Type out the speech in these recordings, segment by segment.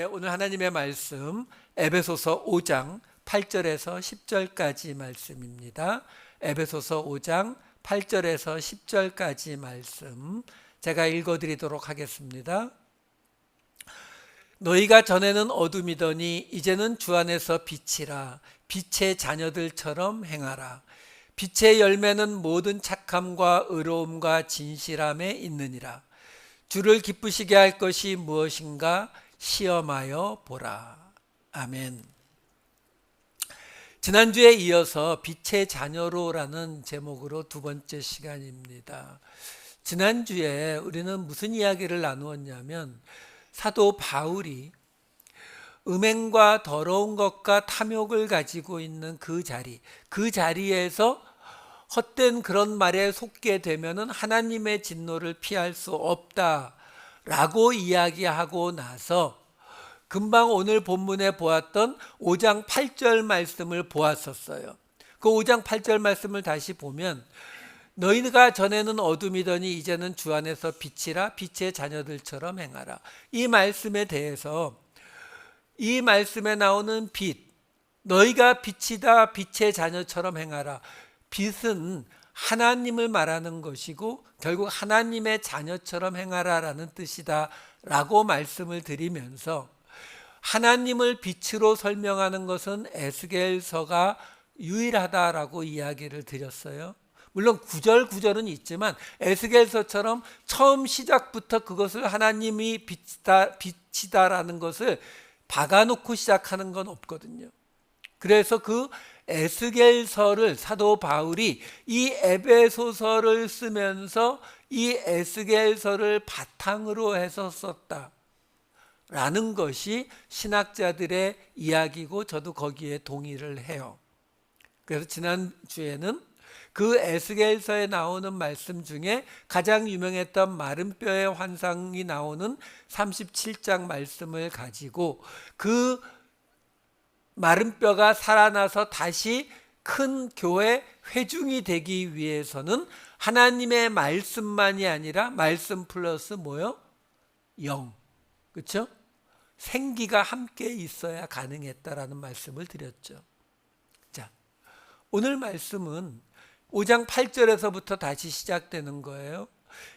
오늘 하나님의 말씀 에베소서 5장 8절에서 10절까지 말씀입니다. 에베소서 5장 8절에서 10절까지 말씀 제가 읽어드리도록 하겠습니다. 너희가 전에는 어둠이더니 이제는 주 안에서 빛이라. 빛의 자녀들처럼 행하라. 빛의 열매는 모든 착함과 의로움과 진실함에 있느니라. 주를 기쁘시게 할 것이 무엇인가 시험하여 보라. 아멘. 지난주에 이어서 빛의 자녀로라는 제목으로 두 번째 시간입니다. 지난주에 우리는 무슨 이야기를 나누었냐면 사도 바울이 음행과 더러운 것과 탐욕을 가지고 있는 그 자리에서 헛된 그런 말에 속게 되면은 하나님의 진노를 피할 수 없다라고 이야기하고 나서 금방 오늘 본문에 보았던 5장 8절 말씀을 보았었어요. 그 5장 8절 말씀을 다시 보면 너희가 전에는 어둠이더니 이제는 주 안에서 빛이라. 빛의 자녀들처럼 행하라. 이 말씀에 대해서 이 말씀에 나오는 빛, 너희가 빛이다. 빛의 자녀처럼 행하라. 빛은 하나님을 말하는 것이고 결국 하나님의 자녀처럼 행하라라는 뜻이다 라고 말씀을 드리면서 하나님을 빛으로 설명하는 것은 에스겔서가 유일하다라고 이야기를 드렸어요. 물론 구절은 있지만 에스겔서처럼 처음 시작부터 그것을 하나님이 빛이다라는 것을 박아놓고 시작하는 건 없거든요. 그래서 그 에스겔서를 사도 바울이 이 에베소서를 쓰면서 이 에스겔서를 바탕으로 해서 썼다라는 것이 신학자들의 이야기고 저도 거기에 동의를 해요. 그래서 지난주에는 그 에스겔서에 나오는 말씀 중에 가장 유명했던 마른뼈의 환상이 나오는 37장 말씀을 가지고 그 마른 뼈가 살아나서 다시 큰 교회 회중이 되기 위해서는 하나님의 말씀만이 아니라 말씀 플러스 뭐요? 영. 그렇죠? 생기가 함께 있어야 가능했다라는 말씀을 드렸죠. 자, 오늘 말씀은 5장 8절에서부터 다시 시작되는 거예요.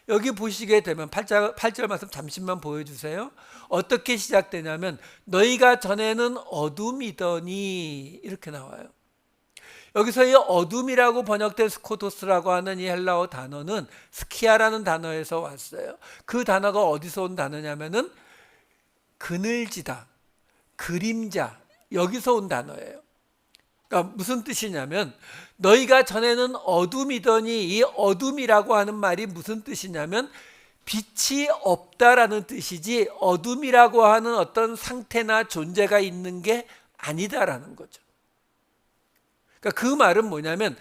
여기 보시게 되면 8절 말씀 잠시만 보여주세요. 어떻게 시작되냐면 너희가 전에는 어둠이더니 이렇게 나와요. 여기서 이 어둠이라고 번역된 스코토스라고 하는 이 헬라어 단어는 스키아라는 단어에서 왔어요. 그 단어가 어디서 온 단어냐면은 그늘지다, 그림자, 여기서 온 단어예요. 그러니까 무슨 뜻이냐면 너희가 전에는 어둠이더니 이 어둠이라고 하는 말이 무슨 뜻이냐면 빛이 없다라는 뜻이지 어둠이라고 하는 어떤 상태나 존재가 있는 게 아니다라는 거죠. 그러니까 그 말은 뭐냐면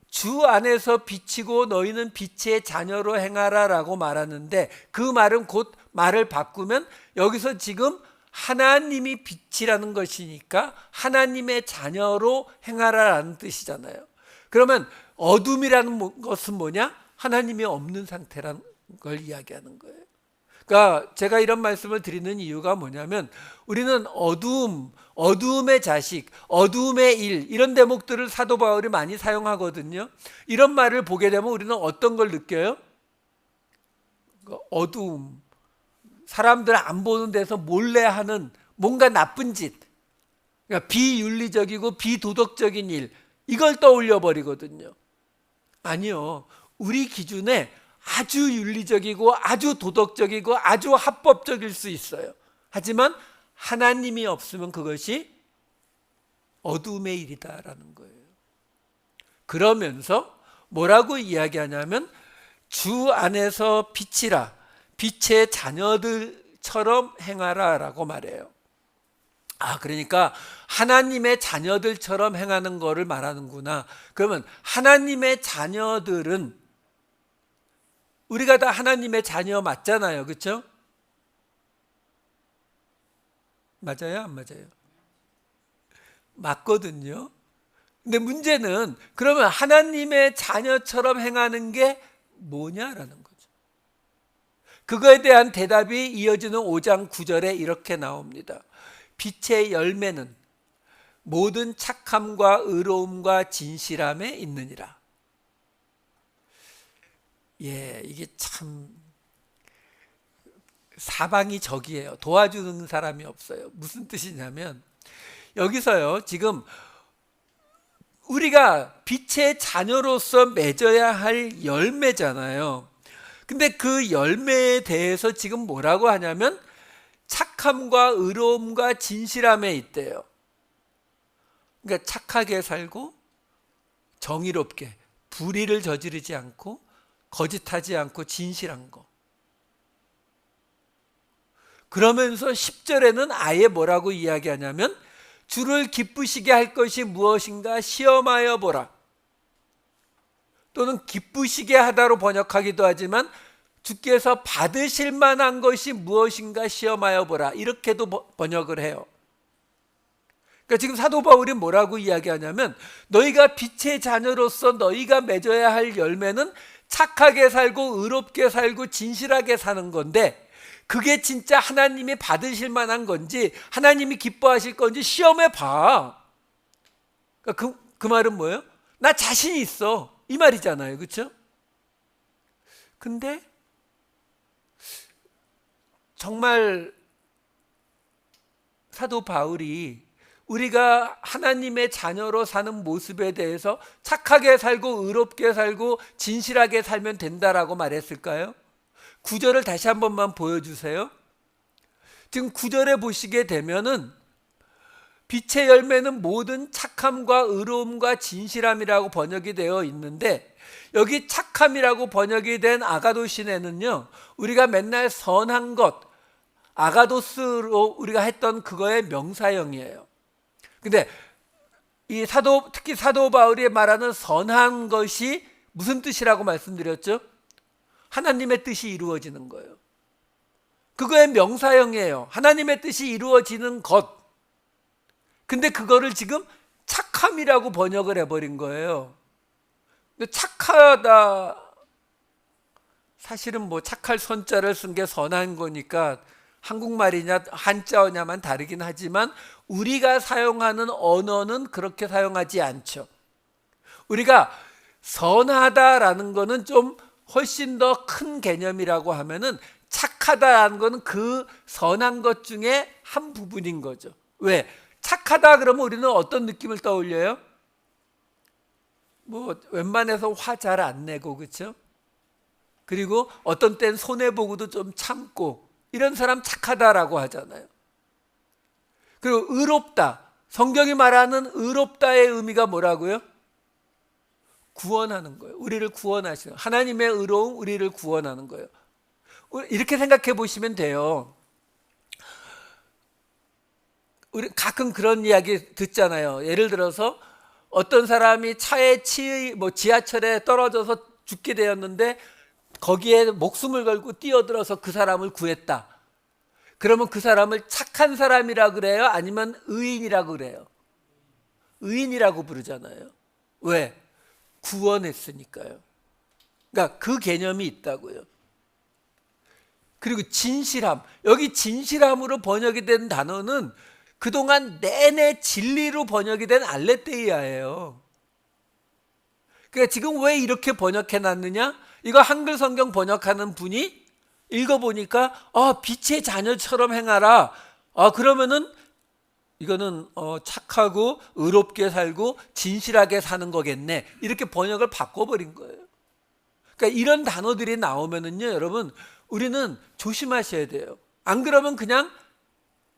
주 안에서 빛이고 너희는 빛의 자녀로 행하라라고 말하는데 그 말은 곧 말을 바꾸면 여기서 지금 하나님이 빛이라는 것이니까 하나님의 자녀로 행하라라는 뜻이잖아요. 그러면 어둠이라는 것은 뭐냐? 하나님이 없는 상태라는 걸 이야기하는 거예요. 그러니까 제가 이런 말씀을 드리는 이유가 뭐냐면 우리는 어두움의 자식, 어두움의 일 이런 대목들을 사도 바울이 많이 사용하거든요. 이런 말을 보게 되면 우리는 어떤 걸 느껴요? 어두움, 사람들 안 보는 데서 몰래 하는 뭔가 나쁜 짓, 그러니까 비윤리적이고 비도덕적인 일, 이걸 떠올려 버리거든요. 아니요, 우리 기준에 아주 윤리적이고 아주 도덕적이고 아주 합법적일 수 있어요. 하지만 하나님이 없으면 그것이 어둠의 일이다라는 거예요. 그러면서 뭐라고 이야기하냐면 주 안에서 빛이라. 빛의 자녀들처럼 행하라라고 말해요. 그러니까 하나님의 자녀들처럼 행하는 거를 말하는구나. 그러면 하나님의 자녀들은 우리가 다 하나님의 자녀 맞잖아요. 그렇죠? 맞아요? 안 맞아요? 맞거든요. 근데 문제는 그러면 하나님의 자녀처럼 행하는 게 뭐냐라는 거죠. 그거에 대한 대답이 이어지는 5장 9절에 이렇게 나옵니다. 빛의 열매는 모든 착함과 의로움과 진실함에 있느니라. 예, 이게 참 사방이 적이에요. 도와주는 사람이 없어요. 무슨 뜻이냐면 여기서요, 지금 우리가 빛의 자녀로서 맺어야 할 열매잖아요. 근데 그 열매에 대해서 지금 뭐라고 하냐면 착함과 의로움과 진실함에 있대요. 그러니까 착하게 살고 정의롭게 불의를 저지르지 않고 거짓하지 않고 진실한 거. 그러면서 10절에는 아예 뭐라고 이야기하냐면 주를 기쁘시게 할 것이 무엇인가 시험하여 보라. 또는 기쁘시게 하다로 번역하기도 하지만 주께서 받으실 만한 것이 무엇인가 시험하여 보라. 이렇게도 번역을 해요. 그러니까 지금 사도 바울이 뭐라고 이야기하냐면 너희가 빛의 자녀로서 너희가 맺어야 할 열매는 착하게 살고 의롭게 살고 진실하게 사는 건데 그게 진짜 하나님이 받으실 만한 건지 하나님이 기뻐하실 건지 시험해 봐. 그러니까 그 말은 뭐예요? 나 자신이 있어. 이 말이잖아요. 그렇죠? 근데 정말 사도 바울이 우리가 하나님의 자녀로 사는 모습에 대해서 착하게 살고 의롭게 살고 진실하게 살면 된다라고 말했을까요? 9절을 다시 한 번만 보여주세요. 지금 9절에 보시게 되면은 빛의 열매는 모든 착함과 의로움과 진실함이라고 번역이 되어 있는데 여기 착함이라고 번역이 된 아가도시네는요, 우리가 맨날 선한 것, 아가도스로 우리가 했던 그거의 명사형이에요. 근데 특히 사도 바울이 말하는 선한 것이 무슨 뜻이라고 말씀드렸죠? 하나님의 뜻이 이루어지는 거예요. 그거의 명사형이에요. 하나님의 뜻이 이루어지는 것. 근데 그거를 지금 착함이라고 번역을 해버린 거예요. 근데 착하다, 사실은 뭐 착할 선자를 쓴 게 선한 거니까 한국말이냐 한자어냐만 다르긴 하지만 우리가 사용하는 언어는 그렇게 사용하지 않죠. 우리가 선하다라는 거는 좀 훨씬 더 큰 개념이라고 하면은 착하다라는 거는 그 선한 것 중에 한 부분인 거죠. 왜? 착하다 그러면 우리는 어떤 느낌을 떠올려요? 뭐 웬만해서 화 잘 안 내고, 그렇죠? 그리고 어떤 땐 손해보고도 좀 참고 이런 사람 착하다라고 하잖아요. 그리고 의롭다, 성경이 말하는 의롭다의 의미가 뭐라고요? 구원하는 거예요. 우리를 구원하시는, 하나님의 의로움, 우리를 구원하는 거예요. 이렇게 생각해 보시면 돼요. 우리 가끔 그런 이야기 듣잖아요. 예를 들어서 어떤 사람이 차에 지하철에 떨어져서 죽게 되었는데 거기에 목숨을 걸고 뛰어들어서 그 사람을 구했다. 그러면 그 사람을 착한 사람이라 그래요? 아니면 의인이라고 그래요? 의인이라고 부르잖아요. 왜? 구원했으니까요. 그러니까 그 개념이 있다고요. 그리고 진실함, 여기 진실함으로 번역이 된 단어는 그동안 내내 진리로 번역이 된 알레테이아예요. 그러니까 지금 왜 이렇게 번역해 놨느냐? 이거 한글 성경 번역하는 분이 읽어보니까 빛의 자녀처럼 행하라. 그러면은 이거는 착하고 의롭게 살고 진실하게 사는 거겠네. 이렇게 번역을 바꿔버린 거예요. 그러니까 이런 단어들이 나오면은요, 여러분, 우리는 조심하셔야 돼요. 안 그러면 그냥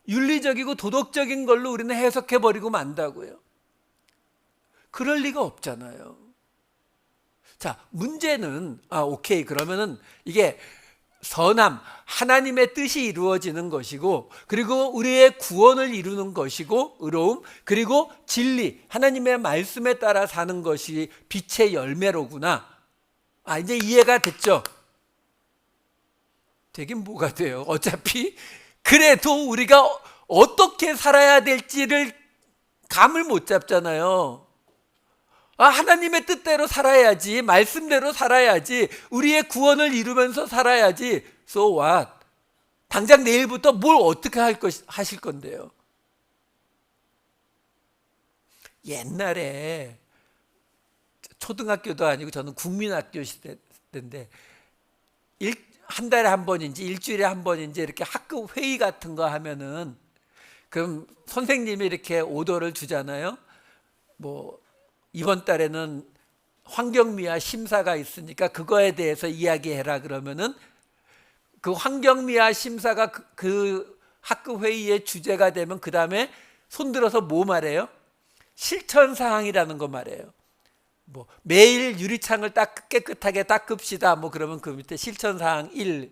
윤리적이고 도덕적인 걸로 우리는 해석해버리고 만다고요. 그럴 리가 없잖아요. 자, 문제는 오케이, 그러면은 이게 선함, 하나님의 뜻이 이루어지는 것이고, 그리고 우리의 구원을 이루는 것이고, 의로움, 그리고 진리, 하나님의 말씀에 따라 사는 것이 빛의 열매로구나. 이제 이해가 됐죠? 되긴 뭐가 돼요? 어차피 그래도 우리가 어떻게 살아야 될지를 감을 못 잡잖아요. 하나님의 뜻대로 살아야지, 말씀대로 살아야지, 우리의 구원을 이루면서 살아야지. So what? 당장 내일부터 뭘 어떻게 하실 건데요? 옛날에 초등학교도 아니고 저는 국민학교 시대인데 한 달에 한 번인지 일주일에 한 번인지 이렇게 학급 회의 같은 거 하면은 그럼 선생님이 이렇게 오더를 주잖아요. 뭐 이번 달에는 환경미화 심사가 있으니까 그거에 대해서 이야기해라 그러면은 그 환경미화 심사가 그 학급 회의의 주제가 되면 그 다음에 손들어서 뭐 말해요? 실천사항이라는 거 말해요. 뭐 매일 유리창을 깨끗하게 닦읍시다. 뭐 그러면 그 밑에 실천사항 1.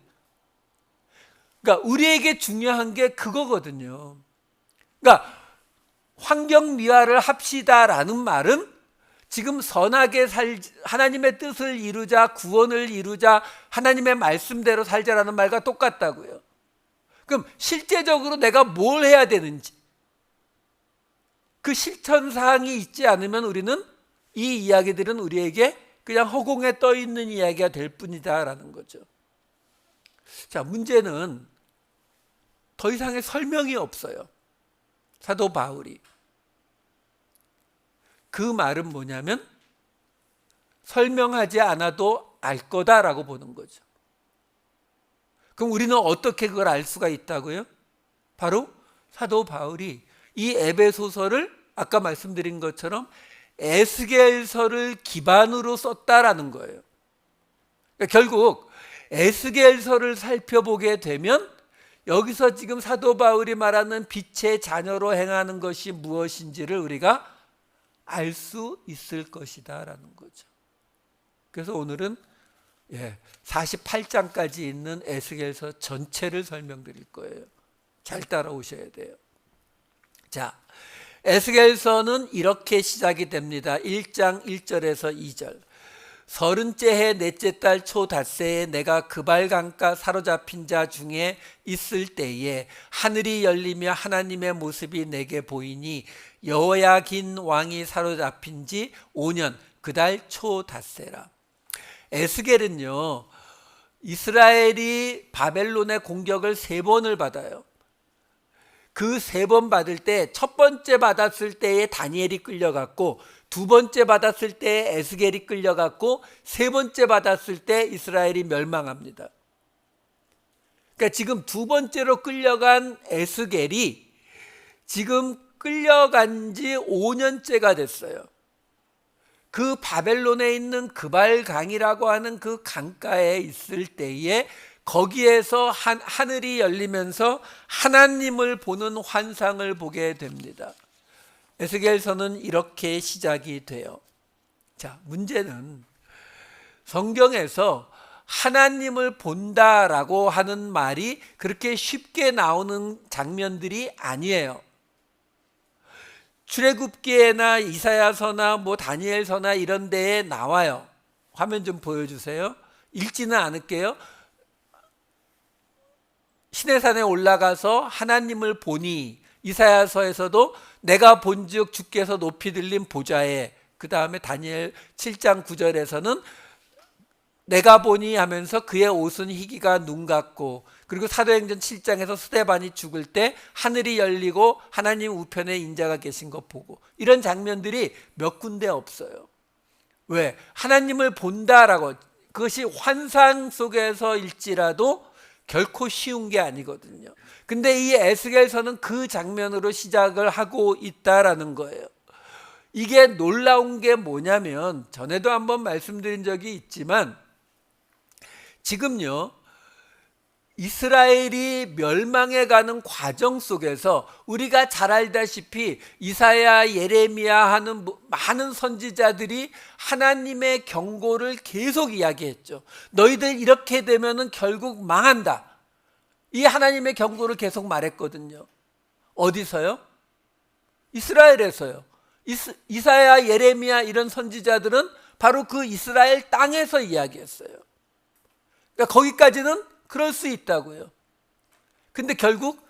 그러니까 우리에게 중요한 게 그거거든요. 그러니까 환경미화를 합시다라는 말은 지금 선하게 하나님의 뜻을 이루자, 구원을 이루자, 하나님의 말씀대로 살자라는 말과 똑같다고요. 그럼 실제적으로 내가 뭘 해야 되는지 그 실천사항이 있지 않으면 우리는 이 이야기들은 우리에게 그냥 허공에 떠 있는 이야기가 될 뿐이다라는 거죠. 자, 문제는 더 이상의 설명이 없어요. 사도 바울이. 그 말은 뭐냐면 설명하지 않아도 알 거다라고 보는 거죠. 그럼 우리는 어떻게 그걸 알 수가 있다고요? 바로 사도 바울이 이 에베소서를 아까 말씀드린 것처럼 에스겔서를 기반으로 썼다라는 거예요. 그러니까 결국 에스겔서를 살펴보게 되면 여기서 지금 사도 바울이 말하는 빛의 자녀로 행하는 것이 무엇인지를 우리가 알 수 있을 것이다 라는 거죠. 그래서 오늘은 48장까지 있는 에스겔서 전체를 설명드릴 거예요. 잘 따라오셔야 돼요. 자, 에스겔서는 이렇게 시작이 됩니다. 1장 1절에서 2절. 30째 해 넷째 달 초 닷새에 내가 그발 강가 사로잡힌 자 중에 있을 때에 하늘이 열리며 하나님의 모습이 내게 보이니 여호야긴 왕이 사로잡힌 지 5년 그 달 초 닷새라. 에스겔은요, 이스라엘이 바벨론의 공격을 3번을 받아요. 그 3번 받을 때 첫 번째 받았을 때에 다니엘이 끌려갔고, 두 번째 받았을 때 에스겔이 끌려갔고, 세 번째 받았을 때 이스라엘이 멸망합니다. 그러니까 지금 두 번째로 끌려간 에스겔이 지금 끌려간 지 5년째가 됐어요. 그 바벨론에 있는 그발강이라고 하는 그 강가에 있을 때에 거기에서 하늘이 열리면서 하나님을 보는 환상을 보게 됩니다. 에스겔서는 이렇게 시작이 돼요. 자, 문제는 성경에서 하나님을 본다라고 하는 말이 그렇게 쉽게 나오는 장면들이 아니에요. 출애굽기에나 이사야서나 뭐 다니엘서나 이런 데에 나와요. 화면 좀 보여주세요. 읽지는 않을게요. 시내산에 올라가서 하나님을 보니, 이사야서에서도 내가 본즉 주께서 높이 들린 보좌에, 그 다음에 다니엘 7장 9절에서는 내가 보니 하면서 그의 옷은 희기가 눈 같고, 그리고 사도행전 7장에서 스데반이 죽을 때 하늘이 열리고 하나님 우편에 인자가 계신 것 보고, 이런 장면들이 몇 군데 없어요. 왜? 하나님을 본다라고, 그것이 환상 속에서일지라도 결코 쉬운 게 아니거든요. 근데 이 에스겔서는 그 장면으로 시작을 하고 있다라는 거예요. 이게 놀라운 게 뭐냐면, 전에도 한번 말씀드린 적이 있지만 지금요, 이스라엘이 멸망해 가는 과정 속에서 우리가 잘 알다시피 이사야, 예레미야 하는 많은 선지자들이 하나님의 경고를 계속 이야기했죠. 너희들 이렇게 되면은 결국 망한다. 이 하나님의 경고를 계속 말했거든요. 어디서요? 이스라엘에서요. 이사야, 예레미야 이런 선지자들은 바로 그 이스라엘 땅에서 이야기했어요. 그러니까 거기까지는 그럴 수 있다고요. 근데 결국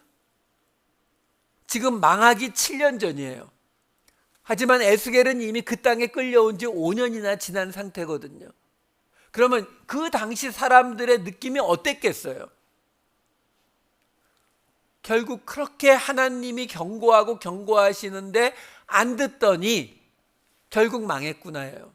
지금 망하기 7년 전이에요. 하지만 에스겔은 이미 그 땅에 끌려온 지 5년이나 지난 상태거든요. 그러면 그 당시 사람들의 느낌이 어땠겠어요? 결국 그렇게 하나님이 경고하고 경고하시는데 안 듣더니 결국 망했구나요.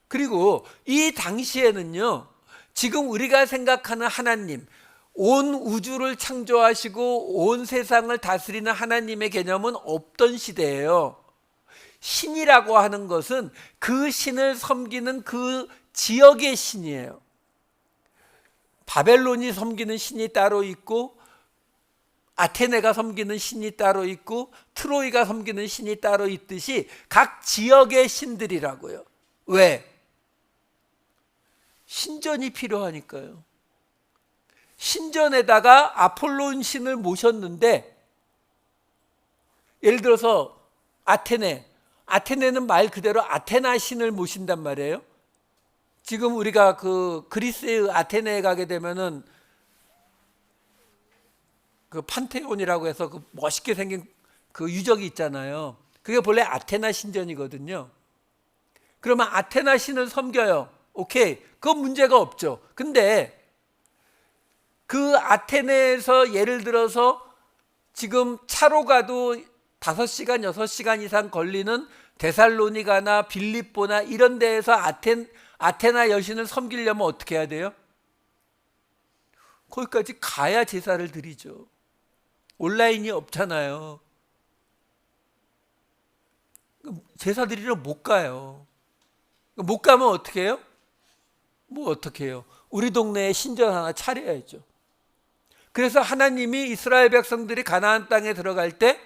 그리고 이 당시에는요, 지금 우리가 생각하는 하나님, 온 우주를 창조하시고 온 세상을 다스리는 하나님의 개념은 없던 시대예요. 신이라고 하는 것은 그 신을 섬기는 그 지역의 신이에요. 바벨론이 섬기는 신이 따로 있고, 아테네가 섬기는 신이 따로 있고, 트로이가 섬기는 신이 따로 있듯이 각 지역의 신들이라고요. 왜? 신전이 필요하니까요. 신전에다가 아폴론 신을 모셨는데, 예를 들어서 아테네는 말 그대로 아테나 신을 모신단 말이에요. 지금 우리가 그 그리스의 아테네에 가게 되면은 그 판테온이라고 해서 그 멋있게 생긴 그 유적이 있잖아요. 그게 본래 아테나 신전이거든요. 그러면 아테나 신을 섬겨요. 오케이, 그건 문제가 없죠. 근데 그 아테네에서 예를 들어서 지금 차로 가도 5시간, 6시간 이상 걸리는 데살로니가나 빌립보나 이런 데에서 아테나 여신을 섬기려면 어떻게 해야 돼요? 거기까지 가야 제사를 드리죠. 온라인이 없잖아요. 제사 드리러 못 가요. 못 가면 어떻게 해요? 뭐 어떻게 해요? 우리 동네에 신전 하나 차려야죠. 그래서 하나님이 이스라엘 백성들이 가나안 땅에 들어갈 때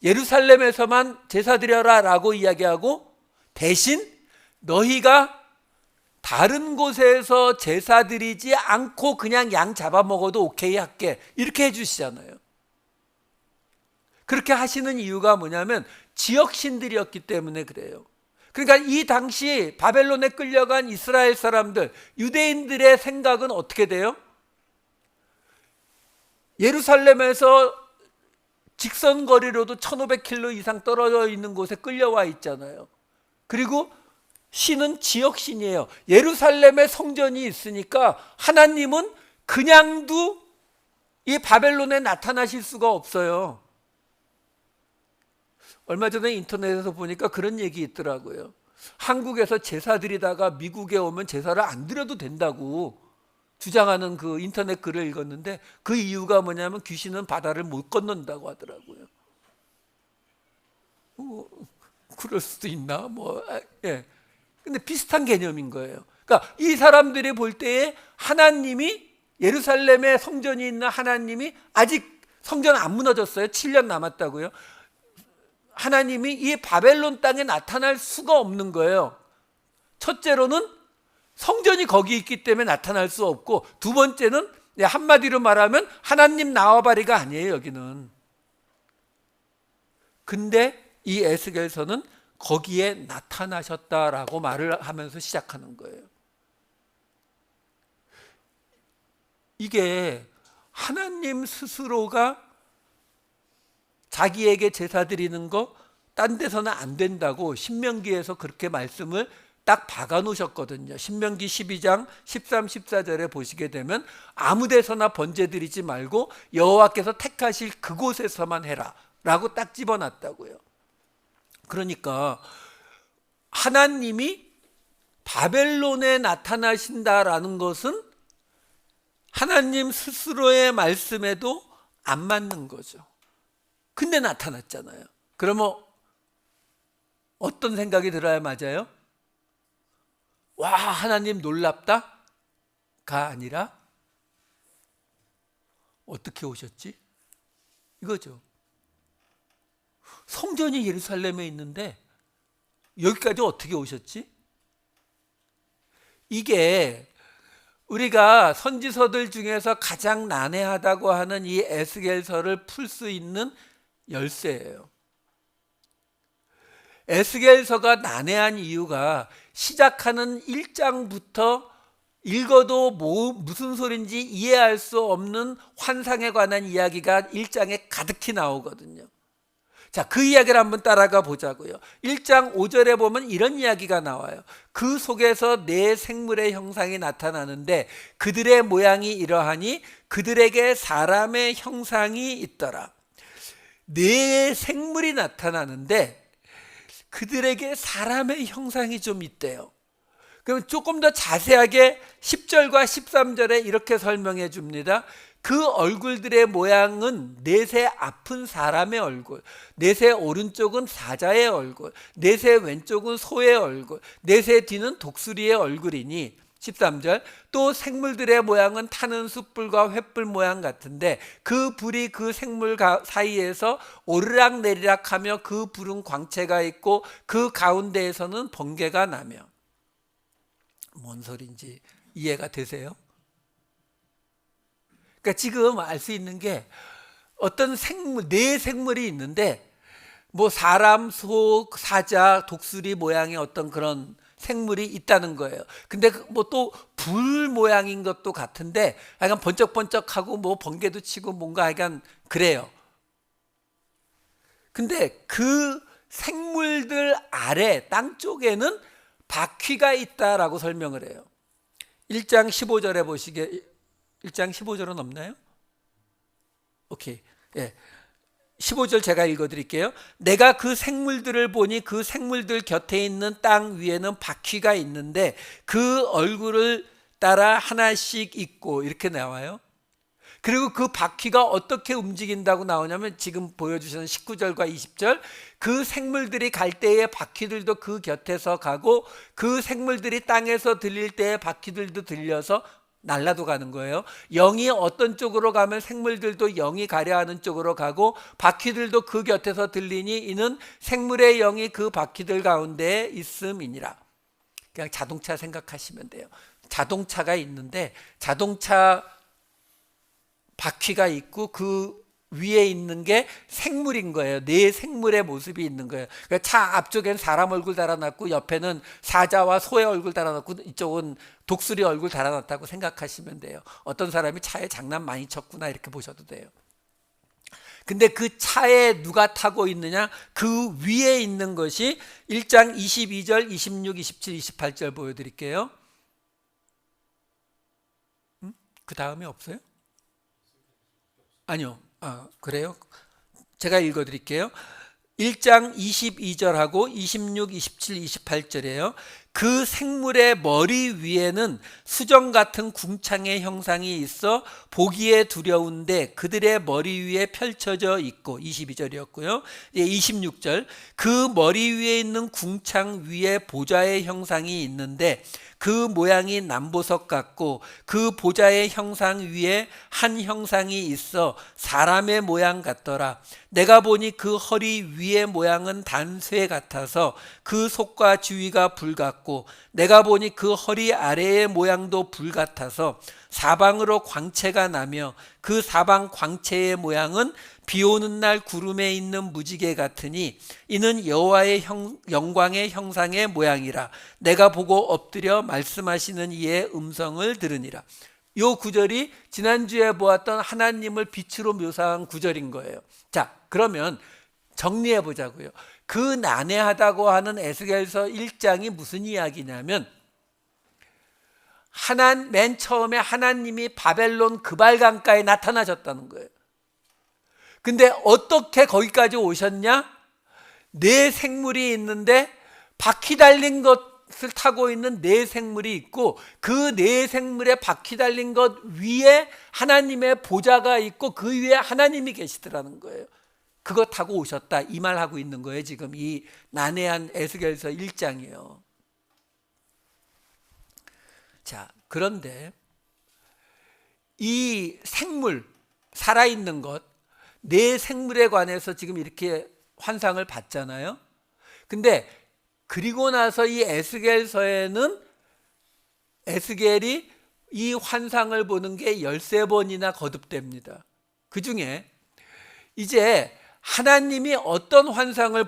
예루살렘에서만 제사 드려라 라고 이야기하고, 대신 너희가 다른 곳에서 제사 드리지 않고 그냥 양 잡아먹어도 오케이 할게, 이렇게 해주시잖아요. 그렇게 하시는 이유가 뭐냐면 지역신들이었기 때문에 그래요. 그러니까 이 당시 바벨론에 끌려간 이스라엘 사람들, 유대인들의 생각은 어떻게 돼요? 예루살렘에서 직선거리로도 1500km 이상 떨어져 있는 곳에 끌려와 있잖아요. 그리고 신은 지역신이에요. 예루살렘에 성전이 있으니까 하나님은 그냥도 이 바벨론에 나타나실 수가 없어요. 얼마 전에 인터넷에서 보니까 그런 얘기 있더라고요. 한국에서 제사 드리다가 미국에 오면 제사를 안 드려도 된다고 주장하는 그 인터넷 글을 읽었는데, 그 이유가 뭐냐면 귀신은 바다를 못 건넌다고 하더라고요. 그럴 수도 있나? 예. 근데 비슷한 개념인 거예요. 그러니까 이 사람들이 볼 때에 하나님이, 예루살렘에 성전이 있는 하나님이 아직 성전 안 무너졌어요. 7년 남았다고요. 하나님이 이 바벨론 땅에 나타날 수가 없는 거예요. 첫째로는 성전이 거기 있기 때문에 나타날 수 없고, 두 번째는 한마디로 말하면 하나님 나와바리가 아니에요, 여기는. 근데 이 에스겔서는 거기에 나타나셨다라고 말을 하면서 시작하는 거예요. 이게 하나님 스스로가 자기에게 제사 드리는 거 딴 데서는 안 된다고 신명기에서 그렇게 말씀을 딱 박아 놓으셨거든요. 신명기 12장 13, 14절에 보시게 되면 아무 데서나 번제 드리지 말고 여호와께서 택하실 그곳에서만 해라 라고 딱 집어놨다고요. 그러니까 하나님이 바벨론에 나타나신다라는 것은 하나님 스스로의 말씀에도 안 맞는 거죠. 근데 나타났잖아요. 그러면 어떤 생각이 들어야 맞아요? 와, 하나님 놀랍다가 아니라 어떻게 오셨지? 이거죠. 성전이 예루살렘에 있는데 여기까지 어떻게 오셨지? 이게 우리가 선지서들 중에서 가장 난해하다고 하는 이 에스겔서를 풀 수 있는 열쇠예요. 에스겔서가 난해한 이유가 시작하는 1장부터 읽어도 무슨 소린지 이해할 수 없는 환상에 관한 이야기가 1장에 가득히 나오거든요. 자, 그 이야기를 한번 따라가 보자고요. 1장 5절에 보면 이런 이야기가 나와요. 그 속에서 네 생물의 형상이 나타나는데 그들의 모양이 이러하니 그들에게 사람의 형상이 있더라. 네 생물이 나타나는데 그들에게 사람의 형상이 좀 있대요. 그럼 조금 더 자세하게 10절과 13절에 이렇게 설명해 줍니다. 그 얼굴들의 모양은 넷의 아픈 사람의 얼굴, 넷의 오른쪽은 사자의 얼굴, 넷의 왼쪽은 소의 얼굴, 넷의 뒤는 독수리의 얼굴이니 13절 또 생물들의 모양은 타는 숯불과 횃불 모양 같은데 그 불이 그 생물 사이에서 오르락 내리락 하며 그 불은 광채가 있고 그 가운데에서는 번개가 나며. 뭔 소린지 이해가 되세요? 그러니까 지금 알 수 있는 게 어떤 생물, 네 생물이 있는데 뭐 사람, 소, 사자, 독수리 모양의 어떤 그런 생물이 있다는 거예요. 근데 뭐 또 불 모양인 것도 같은데 약간 번쩍번쩍하고 뭐 번개도 치고 뭔가 약간 그래요. 근데 그 생물들 아래 땅 쪽에는 바퀴가 있다라고 설명을 해요. 1장 15절에 보시게 1장 15절은 없나요? 오케이. 예. 15절 제가 읽어드릴게요. 내가 그 생물들을 보니 그 생물들 곁에 있는 땅 위에는 바퀴가 있는데 그 얼굴을 따라 하나씩 있고 이렇게 나와요. 그리고 그 바퀴가 어떻게 움직인다고 나오냐면 지금 보여주시는 19절과 20절 그 생물들이 갈 때에 바퀴들도 그 곁에서 가고 그 생물들이 땅에서 들릴 때에 바퀴들도 들려서 날라도 가는 거예요. 영이 어떤 쪽으로 가면 생물들도 영이 가려 하는 쪽으로 가고 바퀴들도 그 곁에서 들리니 이는 생물의 영이 그 바퀴들 가운데에 있음이니라. 그냥 자동차 생각하시면 돼요. 자동차가 있는데 자동차 바퀴가 있고 그 위에 있는 게 생물인 거예요. 네 생물의 모습이 있는 거예요. 그러니까 차 앞쪽엔 사람 얼굴 달아놨고 옆에는 사자와 소의 얼굴 달아놨고 이쪽은 독수리 얼굴 달아놨다고 생각하시면 돼요. 어떤 사람이 차에 장난 많이 쳤구나 이렇게 보셔도 돼요. 근데 그 차에 누가 타고 있느냐? 그 위에 있는 것이 1장 22절, 26, 27, 28절 보여드릴게요. 그 다음에 없어요? 아니요. 그래요? 제가 읽어드릴게요. 1장 22절하고 26, 27, 28절이에요. 그 생물의 머리 위에는 수정 같은 궁창의 형상이 있어 보기에 두려운데 그들의 머리 위에 펼쳐져 있고 22절이었고요. 26절 그 머리 위에 있는 궁창 위에 보좌의 형상이 있는데 그 모양이 남보석 같고 그 보좌의 형상 위에 한 형상이 있어 사람의 모양 같더라. 내가 보니 그 허리 위의 모양은 단쇠 같아서 그 속과 주위가 불 같고 내가 보니 그 허리 아래의 모양도 불 같아서 사방으로 광채가 나며 그 사방 광채의 모양은 비 오는 날 구름에 있는 무지개 같으니 이는 여호와의 영광의 형상의 모양이라. 내가 보고 엎드려 말씀하시는 이의 음성을 들으니라. 이 구절이 지난주에 보았던 하나님을 빛으로 묘사한 구절인 거예요. 자, 그러면 정리해 보자고요. 그 난해하다고 하는 에스겔서 1장이 무슨 이야기냐면 맨 처음에 하나님이 바벨론 그발강가에 나타나셨다는 거예요. 근데 어떻게 거기까지 오셨냐? 네 생물이 있는데 바퀴 달린 것을 타고 있는 네 생물이 있고 그 네 생물에 바퀴 달린 것 위에 하나님의 보좌가 있고 그 위에 하나님이 계시더라는 거예요. 그거 타고 오셨다 이 말하고 있는 거예요. 지금 이 난해한 에스겔서 1장이에요. 자, 그런데 이 생물 살아있는 것 네 생물에 관해서 지금 이렇게 환상을 봤잖아요. 근데 그리고 나서 이 에스겔서에는 에스겔이 이 환상을 보는 게 13번이나 거듭됩니다. 그 중에 이제 하나님이 어떤 환상을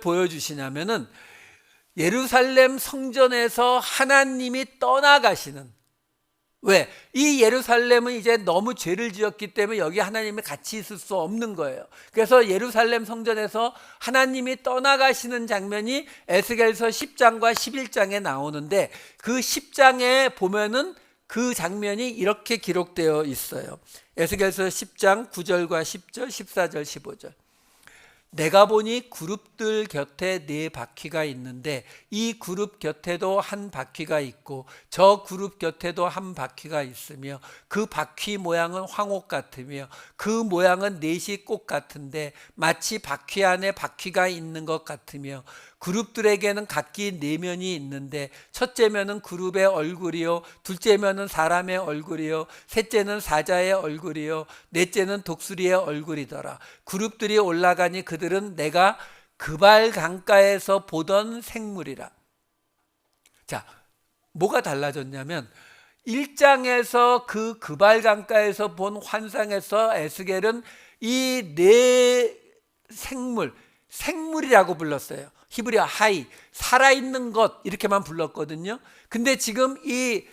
왜? 이 예루살렘은 이제 너무 죄를 지었기 때문에 여기 하나님이 같이 있을 수 없는 거예요. 그래서 예루살렘 성전에서 하나님이 떠나가시는 장면이 에스겔서 10장과 11장에 나오는데, 그 10장에 보면은 그 장면이 이렇게 기록되어 있어요. 에스겔서 10장 9절과 10절, 14절, 15절. 내가 보니 그룹들 곁에 네 바퀴가 있는데 이 그룹 곁에도 한 바퀴가 있고 저 그룹 곁에도 한 바퀴가 있으며 그 바퀴 모양은 황옥 같으며 그 모양은 네시 꽃 같은데 마치 바퀴 안에 바퀴가 있는 것 같으며 그룹들에게는 각기 네 면이 있는데 첫째 면은 그룹의 얼굴이요, 둘째 면은 사람의 얼굴이요, 셋째는 사자의 얼굴이요, 넷째는 독수리의 얼굴이더라. 그룹들이 올라가니 그들은 내가 그발 강가에서 보던 생물이라. 자, 뭐가 달라졌냐면 1장에서 그 그발 강가에서 본 환상에서 에스겔은 이 네 생물이라고 불렀어요. 히브리어 하이, 살아있는 것 이렇게만 불렀거든요. 근데 지금 이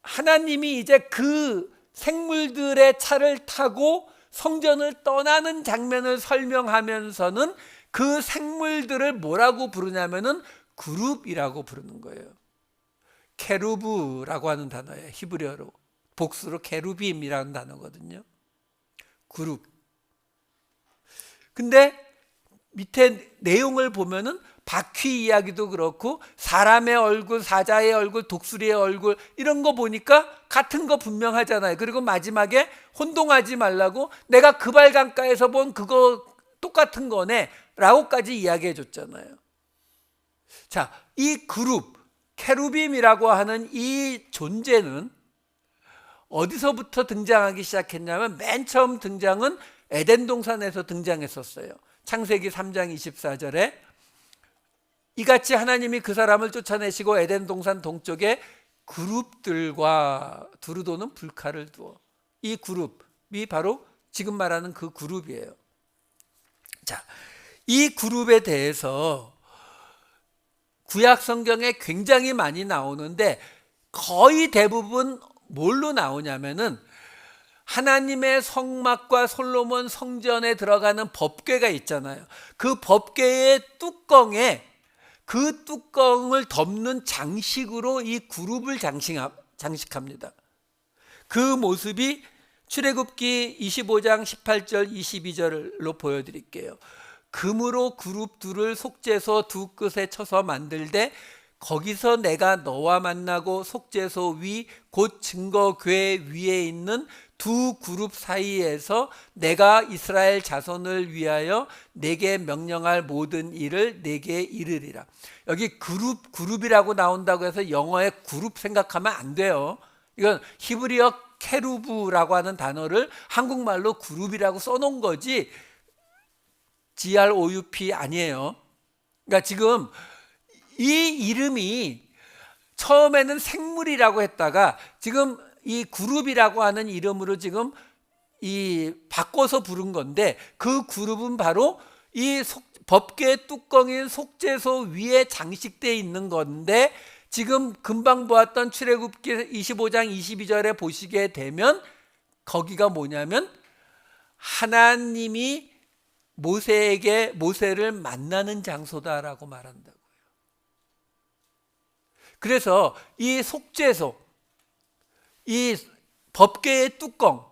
하나님이 이제 그 생물들의 차를 타고 성전을 떠나는 장면을 설명하면서는 그 생물들을 뭐라고 부르냐면은 그룹이라고 부르는 거예요. 케루브라고 하는 단어예요. 히브리어로 복수로 케루빔이라는 단어거든요. 그룹. 근데 밑에 내용을 보면은 바퀴 이야기도 그렇고 사람의 얼굴, 사자의 얼굴, 독수리의 얼굴 이런 거 보니까 같은 거 분명하잖아요. 그리고 마지막에 혼동하지 말라고 내가 그발 강가에서 본 그거 똑같은 거네 라고까지 이야기해 줬잖아요. 자, 이 그룹 케루빔이라고 하는 이 존재는 어디서부터 등장하기 시작했냐면 맨 처음 등장은 에덴 동산에서 등장했었어요. 창세기 3장 24절에 이같이 하나님이 그 사람을 쫓아내시고 에덴 동산 동쪽에 그룹들과 두루 도는 불칼을 두어. 이 그룹이 바로 지금 말하는 그 그룹이에요. 자, 이 그룹에 대해서 구약 성경에 굉장히 많이 나오는데 거의 대부분 뭘로 나오냐면은 하나님의 성막과 솔로몬 성전에 들어가는 법궤가 있잖아요. 그 법궤의 뚜껑에 그 뚜껑을 덮는 장식으로 이 그룹을 장식합니다. 그 모습이 출애굽기 25장 18절 22절로 보여드릴게요. 금으로 그룹 둘을 속죄소 두 끝에 쳐서 만들되 거기서 내가 너와 만나고 속죄소 위 곧 증거궤 위에 있는 두 그룹 사이에서 내가 이스라엘 자손을 위하여 내게 명령할 모든 일을 내게 이르리라. 여기 그룹이라고 나온다고 해서 영어의 그룹 생각하면 안 돼요. 이건 히브리어 케루브라고 하는 단어를 한국말로 그룹이라고 써놓은 거지 GROUP 아니에요. 그러니까 지금 이 이름이 처음에는 생물이라고 했다가 지금 이 그룹이라고 하는 이름으로 지금 이 바꿔서 부른 건데 그 그룹은 바로 이 법궤 뚜껑인 속죄소 위에 장식되어 있는 건데 지금 금방 보았던 출애굽기 25장 22절에 보시게 되면 거기가 뭐냐면 하나님이 모세를 만나는 장소다라고 말한다고요. 그래서 이 속죄소, 이 법궤의 뚜껑,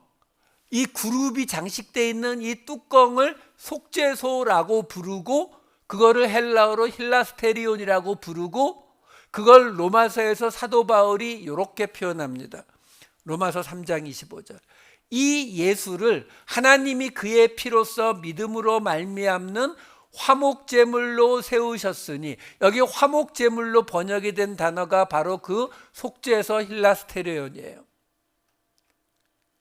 이 그룹이 장식되어 있는 이 뚜껑을 속죄소라고 부르고 그거를 헬라어로 힐라스테리온이라고 부르고 그걸 로마서에서 사도 바울이 이렇게 표현합니다. 로마서 3장 25절. 이 예수를 하나님이 그의 피로써 믿음으로 말미암는 화목제물로 세우셨으니 여기 화목제물로 번역이 된 단어가 바로 그 속죄소 힐라스테리온이에요.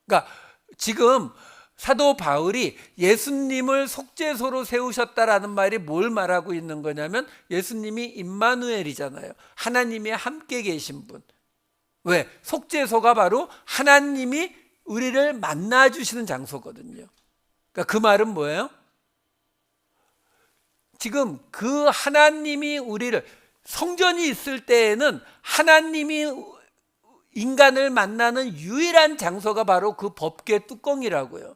그러니까 지금 사도 바울이 예수님을 속죄소로 세우셨다라는 말이 뭘 말하고 있는 거냐면 예수님이 임마누엘이잖아요. 하나님이 함께 계신 분. 왜? 속죄소가 바로 하나님이 우리를 만나주시는 장소거든요. 그러니까 그 말은 뭐예요? 지금 그 하나님이 우리를 성전이 있을 때에는 하나님이 인간을 만나는 유일한 장소가 바로 그 법궤 뚜껑이라고요.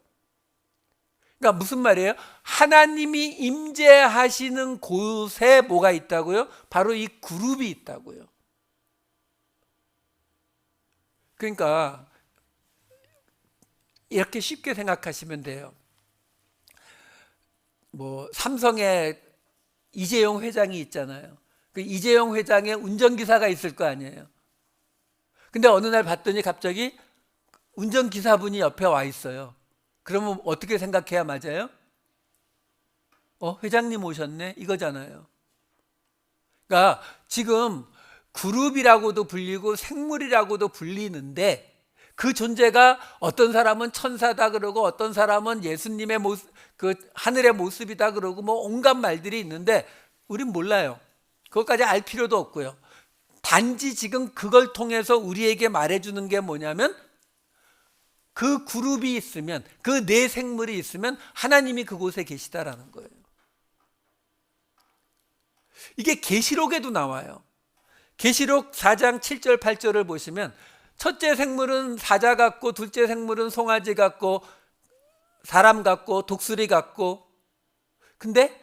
그러니까 무슨 말이에요? 하나님이 임재하시는 곳에 뭐가 있다고요? 바로 이 그룹이 있다고요. 그러니까 이렇게 쉽게 생각하시면 돼요. 뭐 삼성의 이재용 회장이 있잖아요. 그 이재용 회장의 운전기사가 있을 거 아니에요. 근데 어느 날 봤더니 갑자기 운전기사분이 옆에 와 있어요. 그러면 어떻게 생각해야 맞아요? 회장님 오셨네? 이거잖아요. 그러니까 지금 그룹이라고도 불리고 생물이라고도 불리는데 그 존재가 어떤 사람은 천사다 그러고 어떤 사람은 예수님의 모습, 그 하늘의 모습이다 그러고 뭐 온갖 말들이 있는데 우린 몰라요. 그것까지 알 필요도 없고요. 단지 지금 그걸 통해서 우리에게 말해주는 게 뭐냐면 그 그룹이 있으면, 그 네 생물이 있으면 하나님이 그곳에 계시다라는 거예요. 이게 계시록에도 나와요. 계시록 4장 7절 8절을 보시면 첫째 생물은 사자 같고 둘째 생물은 송아지 같고 사람 같고 독수리 같고, 근데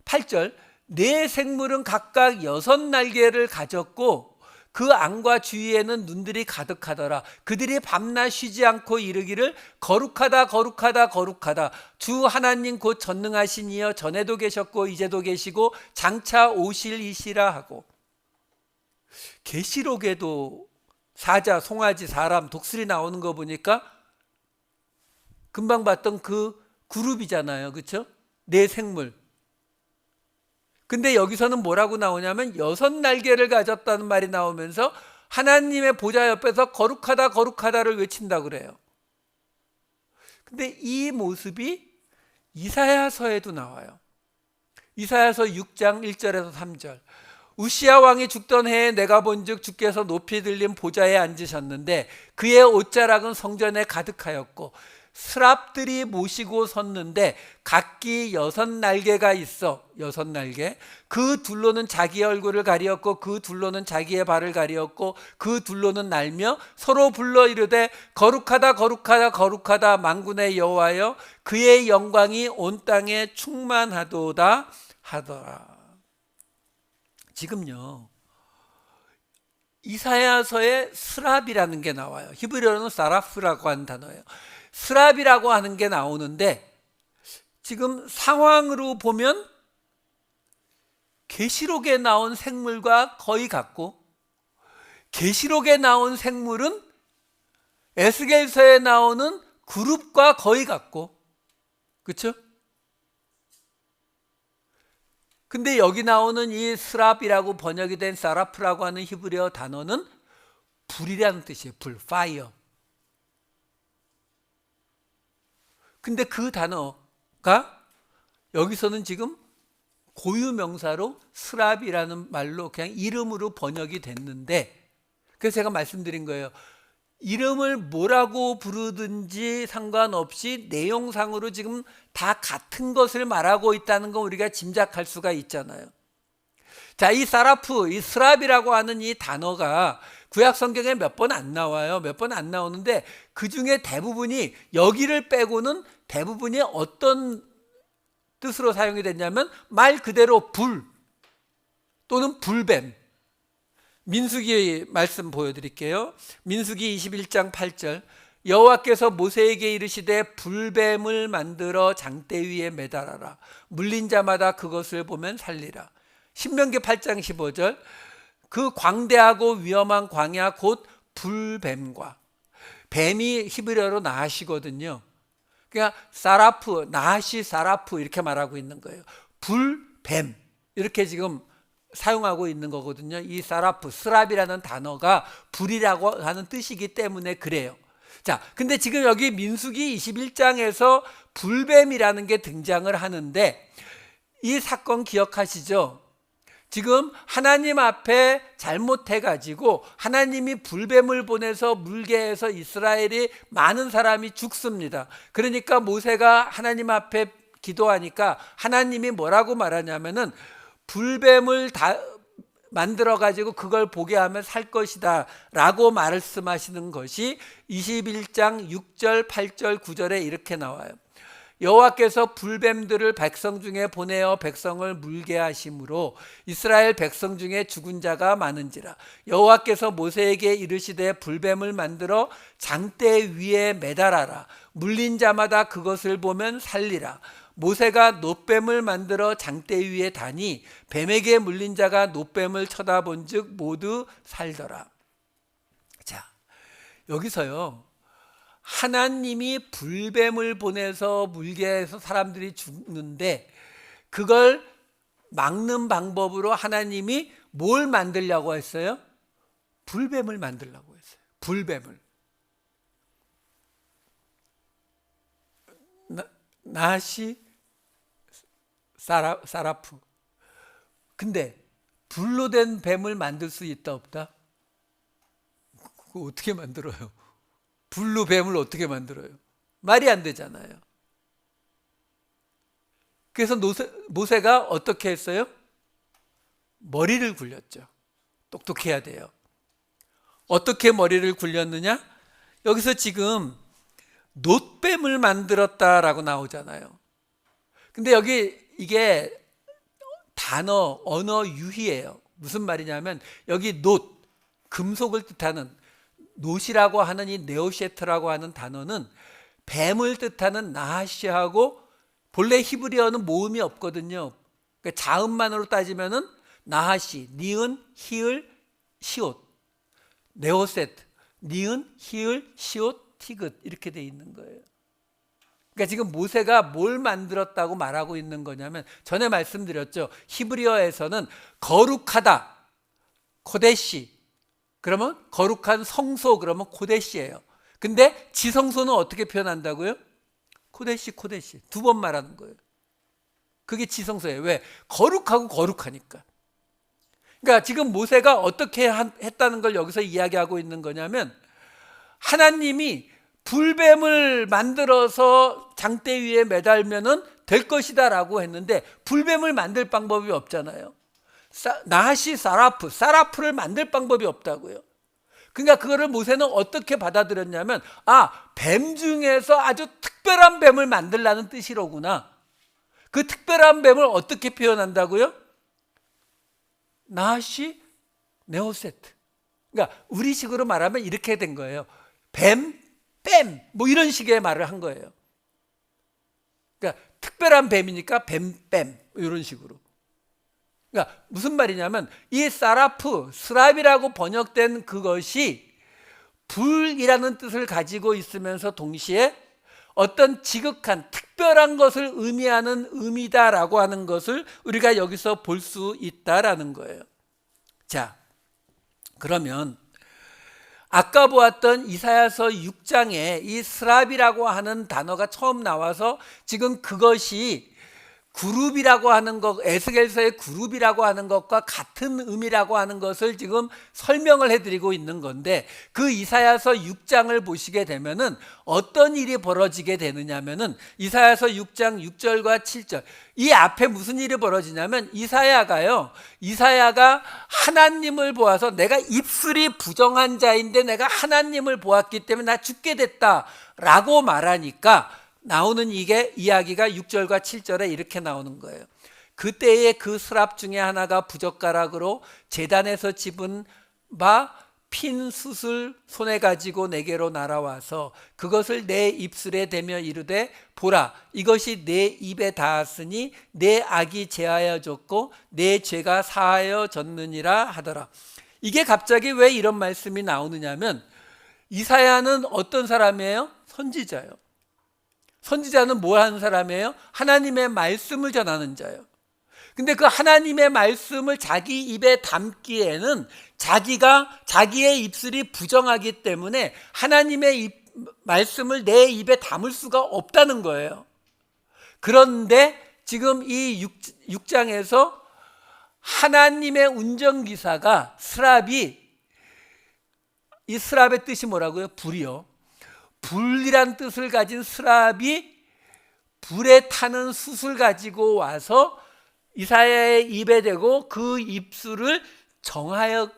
8절 네 생물은 각각 6날개를 가졌고 그 안과 주위에는 눈들이 가득하더라. 그들이 밤낮 쉬지 않고 이르기를 거룩하다 거룩하다 거룩하다 주 하나님 곧 전능하신 이여 전에도 계셨고 이제도 계시고 장차 오실 이시라 하고, 계시록에도 사자, 송아지, 사람, 독수리 나오는 거 보니까 금방 봤던 그 그룹이잖아요. 그렇죠? 네 생물. 근데 여기서는 뭐라고 나오냐면 6날개를 가졌다는 말이 나오면서 하나님의 보좌 옆에서 거룩하다 거룩하다를 외친다 그래요. 근데 이 모습이 이사야서에도 나와요. 이사야서 6장 1절에서 3절. 우시야 왕이 죽던 해에 내가 본즉 주께서 높이 들린 보좌에 앉으셨는데 그의 옷자락은 성전에 가득하였고 스랍들이 모시고 섰는데 각기 6날개가 있어. 6날개. 그 둘로는 자기의 얼굴을 가리었고 그 둘로는 자기의 발을 가리었고 그 둘로는 날며 서로 불러 이르되 거룩하다 거룩하다 거룩하다 만군의 여호와여 그의 영광이 온 땅에 충만하도다 하더라. 지금요 이사야서에 스랍이라는 게 나와요. 히브리어로는 사라프라고 하는 단어예요. 스랍이라고 하는 게 나오는데 지금 상황으로 보면 계시록에 나온 생물과 거의 같고 계시록에 나온 생물은 에스겔서에 나오는 그룹과 거의 같고, 그렇죠? 근데 여기 나오는 이 스랍이라고 번역이 된 사라프라고 하는 히브리어 단어는 불이라는 뜻이에요. 불, fire. 근데 그 단어가 여기서는 지금 고유명사로 스랍이라는 말로 그냥 이름으로 번역이 됐는데, 그래서 제가 말씀드린 거예요. 이름을 뭐라고 부르든지 상관없이 내용상으로 지금 다 같은 것을 말하고 있다는 거 우리가 짐작할 수가 있잖아요. 자, 이 사라프, 이 스랍이라고 하는 이 단어가 구약 성경에 몇 번 안 나와요. 몇 번 안 나오는데 그 중에 대부분이, 여기를 빼고는 대부분이 어떤 뜻으로 사용이 됐냐면 말 그대로 불 또는 불뱀. 민수기 말씀 보여드릴게요. 민수기 21장 8절. 여호와께서 모세에게 이르시되 불뱀을 만들어 장대 위에 매달아라. 물린 자마다 그것을 보면 살리라. 신명기 8장 15절. 그 광대하고 위험한 광야 곧 불뱀과, 뱀이 히브리어로 나하시거든요. 그러니까 사라프, 나하시 사라프 이렇게 말하고 있는 거예요. 불뱀 이렇게 지금 사용하고 있는 거거든요. 이 사라프, 스랍이라는 단어가 불이라고 하는 뜻이기 때문에 그래요. 자, 근데 지금 여기 민수기 21장에서 불뱀이라는 게 등장을 하는데 이 사건 기억하시죠? 지금 하나님 앞에 잘못해가지고 하나님이 불뱀을 보내서 물게 해서 이스라엘이 많은 사람이 죽습니다. 그러니까 모세가 하나님 앞에 기도하니까 하나님이 뭐라고 말하냐면은 불뱀을 만들어 가지고 그걸 보게 하면 살 것이다 라고 말씀하시는 것이 21장 6절 8절 9절에 이렇게 나와요. 여호와께서 불뱀들을 백성 중에 보내어 백성을 물게 하심으로 이스라엘 백성 중에 죽은 자가 많은지라. 여호와께서 모세에게 이르시되 불뱀을 만들어 장대 위에 매달아라. 물린 자마다 그것을 보면 살리라. 모세가 놋뱀을 만들어 장대 위에 다니 뱀에게 물린 자가 놋뱀을 쳐다본 즉 모두 살더라. 자, 여기서요, 하나님이 불뱀을 보내서 물게 해서 사람들이 죽는데 그걸 막는 방법으로 하나님이 뭘 만들려고 했어요? 불뱀을 만들려고 했어요. 불뱀을. 나시 사라프. 근데 불로 된 뱀을 만들 수 있다 없다? 그거 어떻게 만들어요? 불로 뱀을 어떻게 만들어요? 말이 안 되잖아요. 그래서 모세가 어떻게 했어요? 머리를 굴렸죠. 똑똑해야 돼요. 어떻게 머리를 굴렸느냐? 여기서 지금 놋뱀을 만들었다라고 나오잖아요. 근데 여기 이게 단어, 언어 유희예요. 무슨 말이냐면 여기 놋, 금속을 뜻하는 놋이라고 하는 이 네오셰트라고 하는 단어는 뱀을 뜻하는 나하시하고 본래 히브리어는 모음이 없거든요. 그러니까 자음만으로 따지면은 나하시, 니은, 히을, 시옷, 네오세트, 니은, 히을, 시옷, 티귿 이렇게 돼 있는 거예요. 그러니까 지금 모세가 뭘 만들었다고 말하고 있는 거냐면 전에 말씀드렸죠. 히브리어에서는 거룩하다, 코데시. 그러면 거룩한 성소 그러면 코데시예요. 근데 지성소는 어떻게 표현한다고요? 코데시, 코데시. 두 번 말하는 거예요. 그게 지성소예요. 왜? 거룩하고 거룩하니까. 그러니까 지금 모세가 어떻게 했다는 걸 여기서 이야기하고 있는 거냐면 하나님이 불뱀을 만들어서 장대 위에 매달면은 될 것이다 라고 했는데 불뱀을 만들 방법이 없잖아요. 나하시 사라프를 만들 방법이 없다고요. 그러니까 그거를 모세는 어떻게 받아들였냐면 뱀 중에서 아주 특별한 뱀을 만들라는 뜻이로구나. 그 특별한 뱀을 어떻게 표현한다고요? 나하시 네오세트. 그러니까 우리식으로 말하면 이렇게 된 거예요. 뱀, 뱀, 뭐 이런 식의 말을 한 거예요. 그러니까 특별한 뱀이니까 뱀, 이런 식으로. 그러니까 무슨 말이냐면 이 스랍이라고 번역된 그것이 불이라는 뜻을 가지고 있으면서 동시에 어떤 지극한 특별한 것을 의미하는 의미다라고 하는 것을 우리가 여기서 볼 수 있다라는 거예요. 자, 그러면 아까 보았던 이사야서 6장에 이 스랍이라고 하는 단어가 처음 나와서 지금 그것이 그룹이라고 하는 것, 에스겔서의 그룹이라고 하는 것과 같은 의미라고 하는 것을 지금 설명을 해드리고 있는 건데 그 이사야서 6장을 보시게 되면은 어떤 일이 벌어지게 되느냐면은 이사야서 6장 6절과 7절 이 앞에 무슨 일이 벌어지냐면 이사야가 하나님을 보아서 내가 입술이 부정한 자인데 내가 하나님을 보았기 때문에 나 죽게 됐다라고 말하니까 나오는 이게 이야기가 6절과 7절에 이렇게 나오는 거예요. 그때에 그 스랍 중에 하나가 부젓가락으로 제단에서 집은 바 핀 숯을 손에 가지고 내게로 날아와서 그것을 내 입술에 대며 이르되 보라 이것이 내 입에 닿았으니 내 악이 제하여졌고 내 죄가 사하여졌느니라 하더라. 이게 갑자기 왜 이런 말씀이 나오느냐면 이사야는 어떤 사람이에요? 선지자예요. 선지자는 뭐 하는 사람이에요? 하나님의 말씀을 전하는 자예요. 근데 그 하나님의 말씀을 자기 입에 담기에는 자기의 입술이 부정하기 때문에 하나님의 말씀을 내 입에 담을 수가 없다는 거예요. 그런데 지금 이 6장에서 하나님의 운전기사가 이 스랍의 뜻이 뭐라고요? 불이요. 불이란 뜻을 가진 스랍이 불에 타는 숯을 가지고 와서 이사야의 입에 대고 그 입술을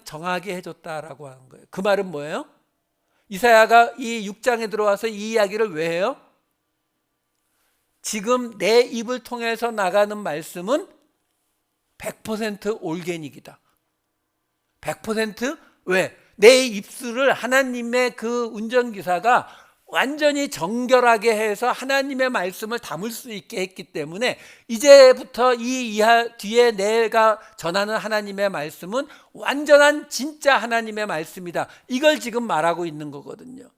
정하게 해줬다라고 하는 거예요. 그 말은 뭐예요? 이사야가 이 6장에 들어와서 이 이야기를 왜 해요? 지금 내 입을 통해서 나가는 말씀은 100% 올게닉이다. 100% 왜? 내 입술을 하나님의 그 운전기사가 완전히 정결하게 해서 하나님의 말씀을 담을 수 있게 했기 때문에 이제부터 뒤에 내가 전하는 하나님의 말씀은 완전한 진짜 하나님의 말씀이다. 이걸 지금 말하고 있는 거거든요.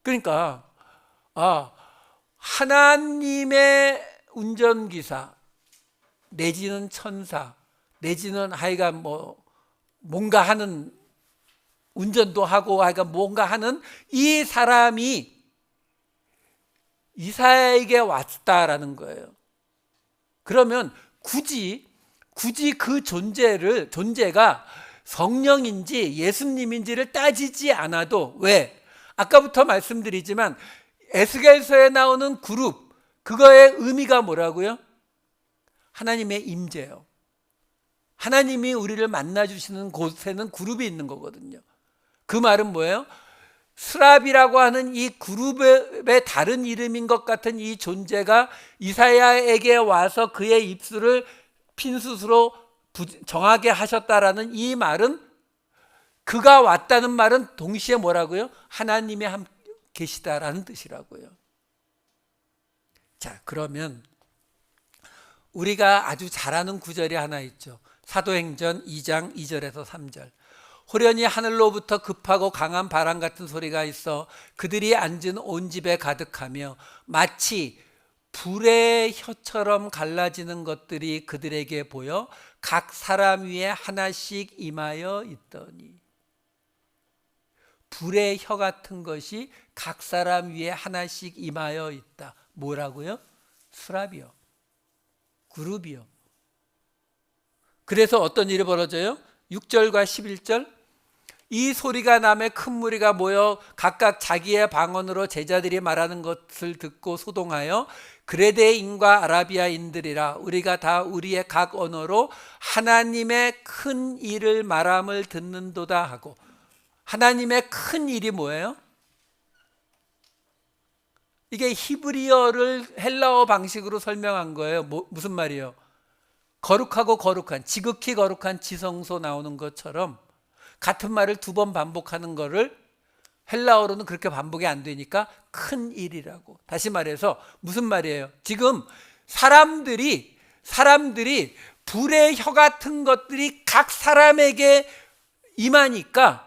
그러니까 하나님의 운전기사 내지는 천사 내지는 하여간 뭔가 하는 운전도 하고 하여간 뭔가 하는 이 사람이 이사야에게 왔다라는 거예요. 그러면 굳이 그 존재가 성령인지 예수님인지를 따지지 않아도 왜? 아까부터 말씀드리지만 에스겔서에 나오는 그룹 그거의 의미가 뭐라고요? 하나님의 임재요. 하나님이 우리를 만나주시는 곳에는 그룹이 있는 거거든요. 그 말은 뭐예요? 스랍이라고 하는 이 그룹의 다른 이름인 것 같은 이 존재가 이사야에게 와서 그의 입술을 핀숯으로 정하게 하셨다라는 이 말은 그가 왔다는 말은 동시에 뭐라고요? 하나님이 함께 계시다라는 뜻이라고요. 자, 그러면 우리가 아주 잘 아는 구절이 하나 있죠. 사도행전 2장 2절에서 3절. 호련히 하늘로부터 급하고 강한 바람 같은 소리가 있어 그들이 앉은 온 집에 가득하며 마치 불의 혀처럼 갈라지는 것들이 그들에게 보여 각 사람 위에 하나씩 임하여 있더니. 불의 혀 같은 것이 각 사람 위에 하나씩 임하여 있다. 뭐라고요? 수랍이요. 그룹이요. 그래서 어떤 일이 벌어져요? 6절과 11절. 이 소리가 나매 큰 무리가 모여 각각 자기의 방언으로 제자들이 말하는 것을 듣고 소동하여 그레데인과 아라비아인들이라 우리가 다 우리의 각 언어로 하나님의 큰 일을 말함을 듣는도다 하고. 하나님의 큰 일이 뭐예요? 이게 히브리어를 헬라어 방식으로 설명한 거예요. 무슨 말이에요? 거룩하고 거룩한, 지극히 거룩한 지성소 나오는 것처럼 같은 말을 두 번 반복하는 거를 헬라어로는 그렇게 반복이 안 되니까 큰 일이라고. 다시 말해서 무슨 말이에요? 지금 사람들이 불의 혀 같은 것들이 각 사람에게 임하니까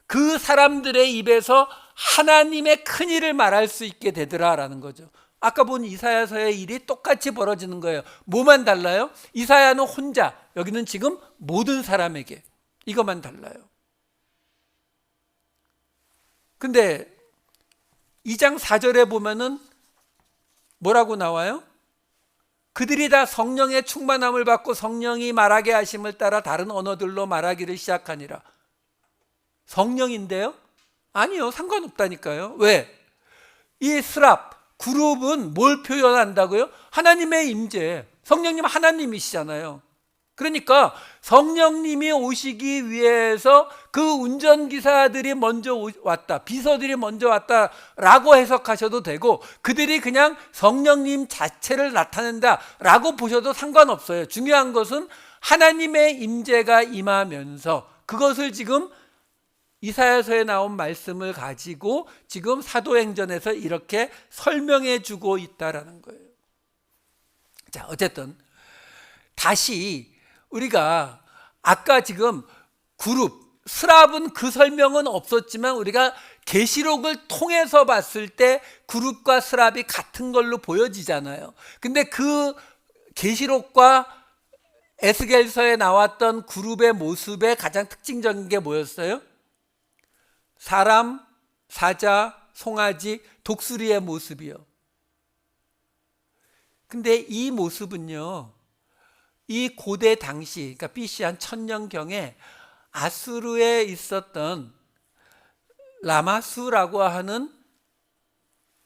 그 사람들의 입에서 하나님의 큰 일을 말할 수 있게 되더라라는 거죠. 아까 본 이사야서의 일이 똑같이 벌어지는 거예요. 뭐만 달라요? 이사야는 혼자, 여기는 지금 모든 사람에게. 이것만 달라요. 근데 2장 4절에 보면은 뭐라고 나와요? 그들이 다 성령의 충만함을 받고 성령이 말하게 하심을 따라 다른 언어들로 말하기를 시작하니라. 성령인데요? 아니요, 상관없다니까요. 왜? 이 스랍, 그룹은 뭘 표현한다고요? 하나님의 임재. 성령님 하나님이시잖아요. 그러니까 성령님이 오시기 위해서 그 운전기사들이 먼저 왔다, 비서들이 먼저 왔다라고 해석하셔도 되고 그들이 그냥 성령님 자체를 나타낸다라고 보셔도 상관없어요. 중요한 것은 하나님의 임재가 임하면서 그것을 지금 이사야서에 나온 말씀을 가지고 지금 사도행전에서 이렇게 설명해 주고 있다라는 거예요. 자, 어쨌든 다시 우리가 아까 지금 그룹 스랍은 그 설명은 없었지만 우리가 계시록을 통해서 봤을 때 그룹과 스랍이 같은 걸로 보여지잖아요. 근데 그 계시록과 에스겔서에 나왔던 그룹의 모습의 가장 특징적인 게 뭐였어요? 사람, 사자, 송아지, 독수리의 모습이요. 근데 이 모습은요, 이 고대 당시, 그러니까 BC 한 1000년경에 아수르에 있었던 라마수라고 하는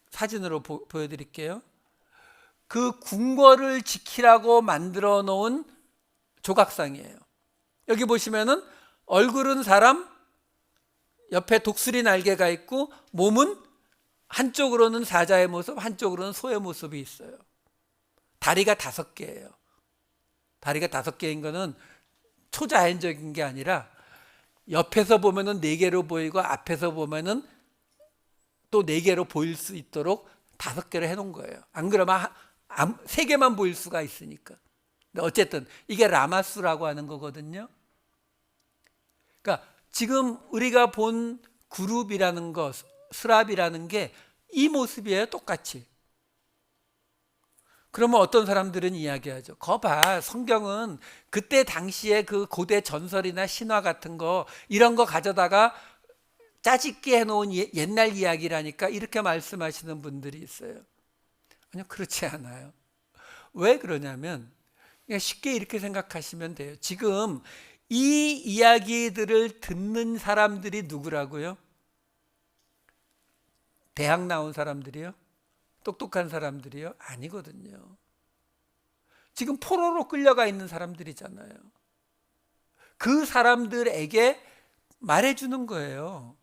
사진으로 보여드릴게요. 그 궁궐을 지키라고 만들어 놓은 조각상이에요. 여기 보시면은 얼굴은 사람, 옆에 독수리 날개가 있고 몸은 한쪽으로는 사자의 모습, 한쪽으로는 소의 모습이 있어요. 다리가 5개예요. 다리가 5개인 거는 초자연적인 게 아니라 옆에서 보면은 4개로 보이고 앞에서 보면은 또 4개로 보일 수 있도록 5개로 해놓은 거예요. 안 그러면 3개만 보일 수가 있으니까. 근데 어쨌든 이게 라마수라고 하는 거거든요. 그러니까 지금 우리가 본 그룹이라는 거, 스랍이라는 게 이 모습이에요. 똑같이. 그러면 어떤 사람들은 이야기하죠. 거봐, 성경은 그때 당시에 그 고대 전설이나 신화 같은 거 이런 거 가져다가 짜집게 해놓은 옛날 이야기라니까 이렇게 말씀하시는 분들이 있어요. 아니요, 그렇지 않아요. 왜 그러냐면 그냥 쉽게 이렇게 생각하시면 돼요. 지금 이 이야기들을 듣는 사람들이 누구라고요? 대학 나온 사람들이요? 똑똑한 사람들이요? 아니거든요. 지금 포로로 끌려가 있는 사람들이잖아요. 그 사람들에게 말해주는 거예요.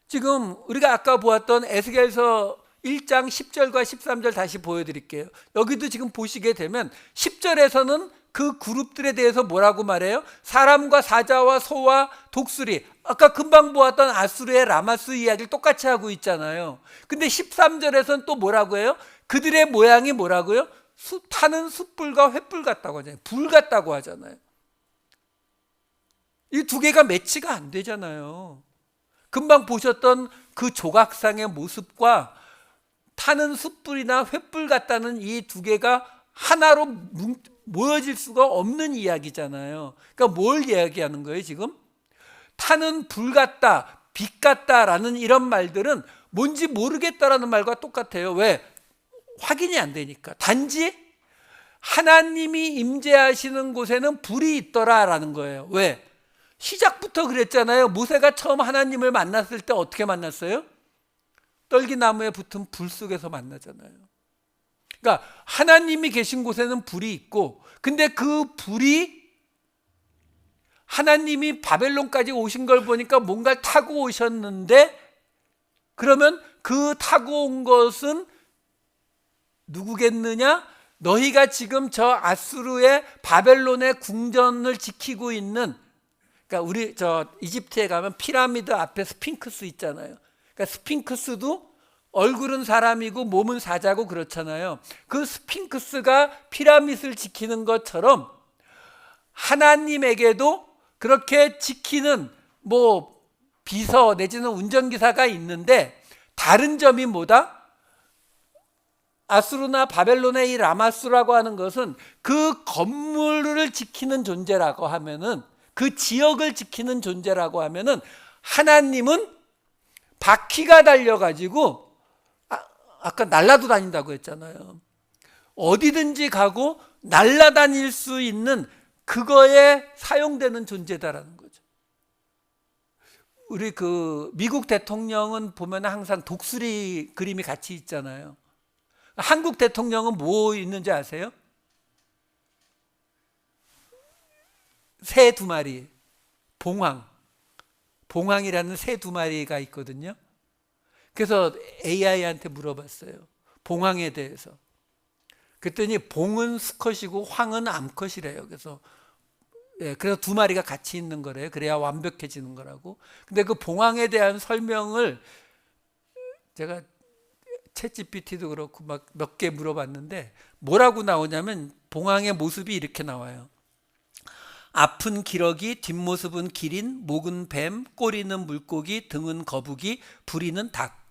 지금 우리가 아까 보았던 에스겔서 1장 10절과 13절 다시 보여드릴게요. 여기도 지금 보시게 되면 10절에서는 그 그룹들에 대해서 뭐라고 말해요? 사람과 사자와 소와 독수리, 아까 금방 보았던 아수르의 라마스 이야기를 똑같이 하고 있잖아요. 근데 13절에서는 또 뭐라고 해요? 그들의 모양이 뭐라고요? 타는 숯불과 횃불 같다고 하잖아요. 불 같다고 하잖아요. 이 2개가 매치가 안 되잖아요. 금방 보셨던 그 조각상의 모습과 타는 숯불이나 횃불 같다는 이 2개가 하나로 모여질 수가 없는 이야기잖아요. 그러니까 뭘 이야기하는 거예요 지금? 타는 불 같다, 빛 같다라는 이런 말들은 뭔지 모르겠다라는 말과 똑같아요. 왜? 확인이 안 되니까. 단지 하나님이 임재하시는 곳에는 불이 있더라라는 거예요. 왜? 시작부터 그랬잖아요. 모세가 처음 하나님을 만났을 때 어떻게 만났어요? 떨기나무에 붙은 불 속에서 만나잖아요. 그러니까 하나님이 계신 곳에는 불이 있고, 근데 그 불이 하나님이 바벨론까지 오신 걸 보니까 뭔가를 타고 오셨는데, 그러면 그 타고 온 것은 누구겠느냐? 너희가 지금 저 아수르의 바벨론의 궁전을 지키고 있는, 그러니까 우리 저 이집트에 가면 피라미드 앞에 스핑크스 있잖아요. 그러니까 스핑크스도 얼굴은 사람이고 몸은 사자고 그렇잖아요. 그 스핑크스가 피라미드를 지키는 것처럼 하나님에게도 그렇게 지키는 뭐 비서 내지는 운전기사가 있는데, 다른 점이 뭐다? 아수르나 바벨론의 이 라마스라고 하는 것은 그 건물을 지키는 존재라고 하면은, 그 지역을 지키는 존재라고 하면은, 하나님은 바퀴가 달려가지고 아까 날라도 다닌다고 했잖아요. 어디든지 가고 날라다닐 수 있는 그거에 사용되는 존재다라는 거죠. 우리 그 미국 대통령은 보면 항상 독수리 그림이 같이 있잖아요. 한국 대통령은 뭐 있는지 아세요? 새 2마리, 봉황이라는 새 2마리가 있거든요. 그래서 AI한테 물어봤어요. 봉황에 대해서. 그랬더니 봉은 수컷이고 황은 암컷이래요. 그래서 2마리가 같이 있는 거래요. 그래야 완벽해지는 거라고. 근데 그 봉황에 대한 설명을 제가 챗GPT도 그렇고 막 몇 개 물어봤는데 뭐라고 나오냐면, 봉황의 모습이 이렇게 나와요. 앞은 기러기, 뒷모습은 기린, 목은 뱀, 꼬리는 물고기, 등은 거북이, 부리는 닭.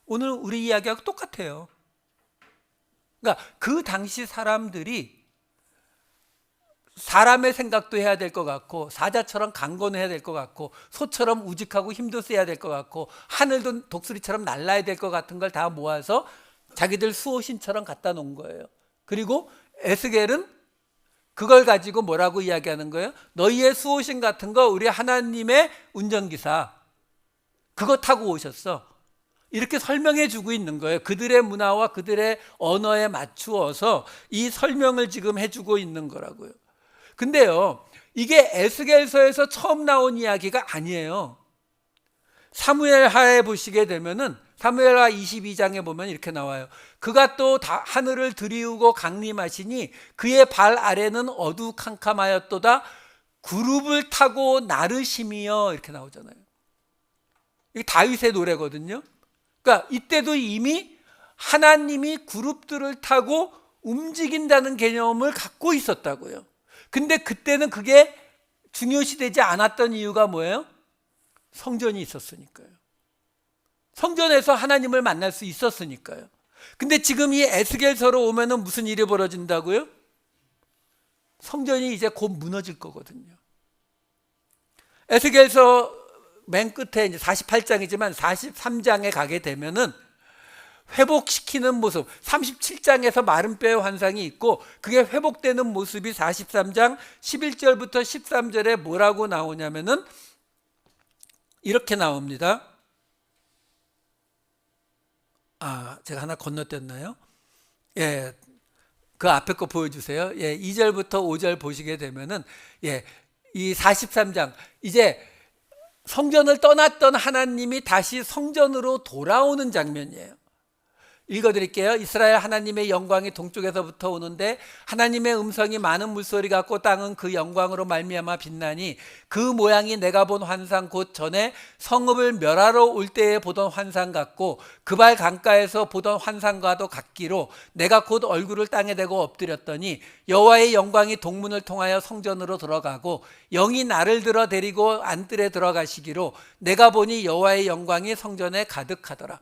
오늘 우리 이야기하고 똑같아요. 그러니까 그 당시 사람들이 사람의 생각도 해야 될 것 같고, 사자처럼 강건해야 될 것 같고, 소처럼 우직하고 힘도 써야 될 것 같고, 하늘도 독수리처럼 날아야 될 것 같은 걸 다 모아서 자기들 수호신처럼 갖다 놓은 거예요. 그리고 에스겔은 그걸 가지고 뭐라고 이야기하는 거예요? 너희의 수호신 같은 거 우리 하나님의 운전기사 그거 타고 오셨어. 이렇게 설명해 주고 있는 거예요. 그들의 문화와 그들의 언어에 맞추어서 이 설명을 지금 해주고 있는 거라고요. 근데요, 이게 에스겔서에서 처음 나온 이야기가 아니에요. 사무엘하에 보시게 되면은 사무엘하 22장에 보면 이렇게 나와요. 그가 또 하늘을 들이우고 강림하시니 그의 발 아래는 어두캄캄하였도다. 구룹을 타고 나르심이여, 이렇게 나오잖아요. 이게 다윗의 노래거든요. 그러니까 이때도 이미 하나님이 그룹들을 타고 움직인다는 개념을 갖고 있었다고요. 근데 그때는 그게 중요시되지 않았던 이유가 뭐예요? 성전이 있었으니까요. 성전에서 하나님을 만날 수 있었으니까요. 근데 지금 이 에스겔서로 오면은 무슨 일이 벌어진다고요? 성전이 이제 곧 무너질 거거든요. 에스겔서 맨 끝에 이제 48장이지만 43장에 가게 되면은 회복시키는 모습, 37장에서 마른 뼈의 환상이 있고 그게 회복되는 모습이 43장 11절부터 13절에 뭐라고 나오냐면은 이렇게 나옵니다. 제가 하나 건너뛰었나요? 예, 그 앞에 거 보여주세요. 예, 2절부터 5절 보시게 되면은 이 43장 이제 성전을 떠났던 하나님이 다시 성전으로 돌아오는 장면이에요. 읽어드릴게요. 이스라엘 하나님의 영광이 동쪽에서부터 오는데 하나님의 음성이 많은 물소리 같고 땅은 그 영광으로 말미암아 빛나니 그 모양이 내가 본 환상 곧 전에 성읍을 멸하러 올 때에 보던 환상 같고 그발 강가에서 보던 환상과도 같기로 내가 곧 얼굴을 땅에 대고 엎드렸더니 여호와의 영광이 동문을 통하여 성전으로 들어가고 영이 나를 들어 데리고 안뜰에 들어가시기로 내가 보니 여호와의 영광이 성전에 가득하더라.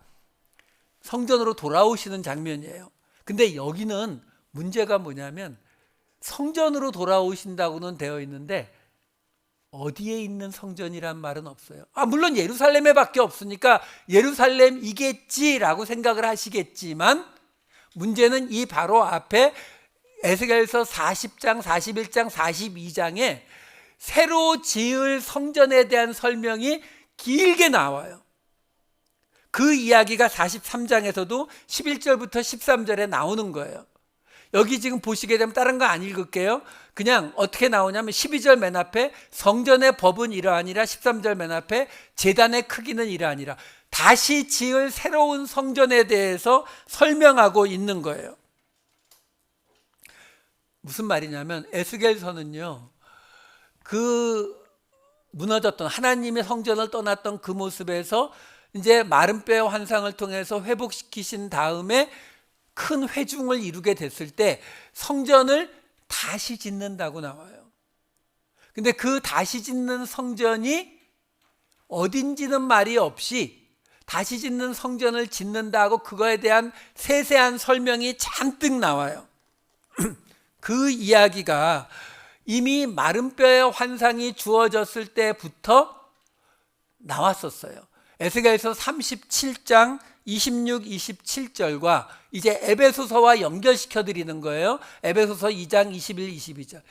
성전으로 돌아오시는 장면이에요. 근데 여기는 문제가 뭐냐면 성전으로 돌아오신다고는 되어 있는데 어디에 있는 성전이란 말은 없어요. 물론 예루살렘에 밖에 없으니까 예루살렘이겠지라고 생각을 하시겠지만 문제는 이 바로 앞에 에스겔서 40장, 41장, 42장에 새로 지을 성전에 대한 설명이 길게 나와요. 그 이야기가 43장에서도 11절부터 13절에 나오는 거예요. 여기 지금 보시게 되면 다른 거 안 읽을게요. 그냥 어떻게 나오냐면 12절 맨 앞에 성전의 법은 이러하니라, 13절 맨 앞에 제단의 크기는 이러하니라. 다시 지을 새로운 성전에 대해서 설명하고 있는 거예요. 무슨 말이냐면 에스겔서는요, 그 무너졌던 하나님의 성전을 떠났던 그 모습에서 이제 마른 뼈의 환상을 통해서 회복시키신 다음에 큰 회중을 이루게 됐을 때 성전을 다시 짓는다고 나와요. 근데 그 다시 짓는 성전이 어딘지는 말이 없이 다시 짓는 성전을 짓는다고 그거에 대한 세세한 설명이 잔뜩 나와요. 그 이야기가 이미 마른 뼈의 환상이 주어졌을 때부터 나왔었어요. 에스겔서 37장 26, 27절과 이제 에베소서와 연결시켜 드리는 거예요. 에베소서 2장 21, 22절.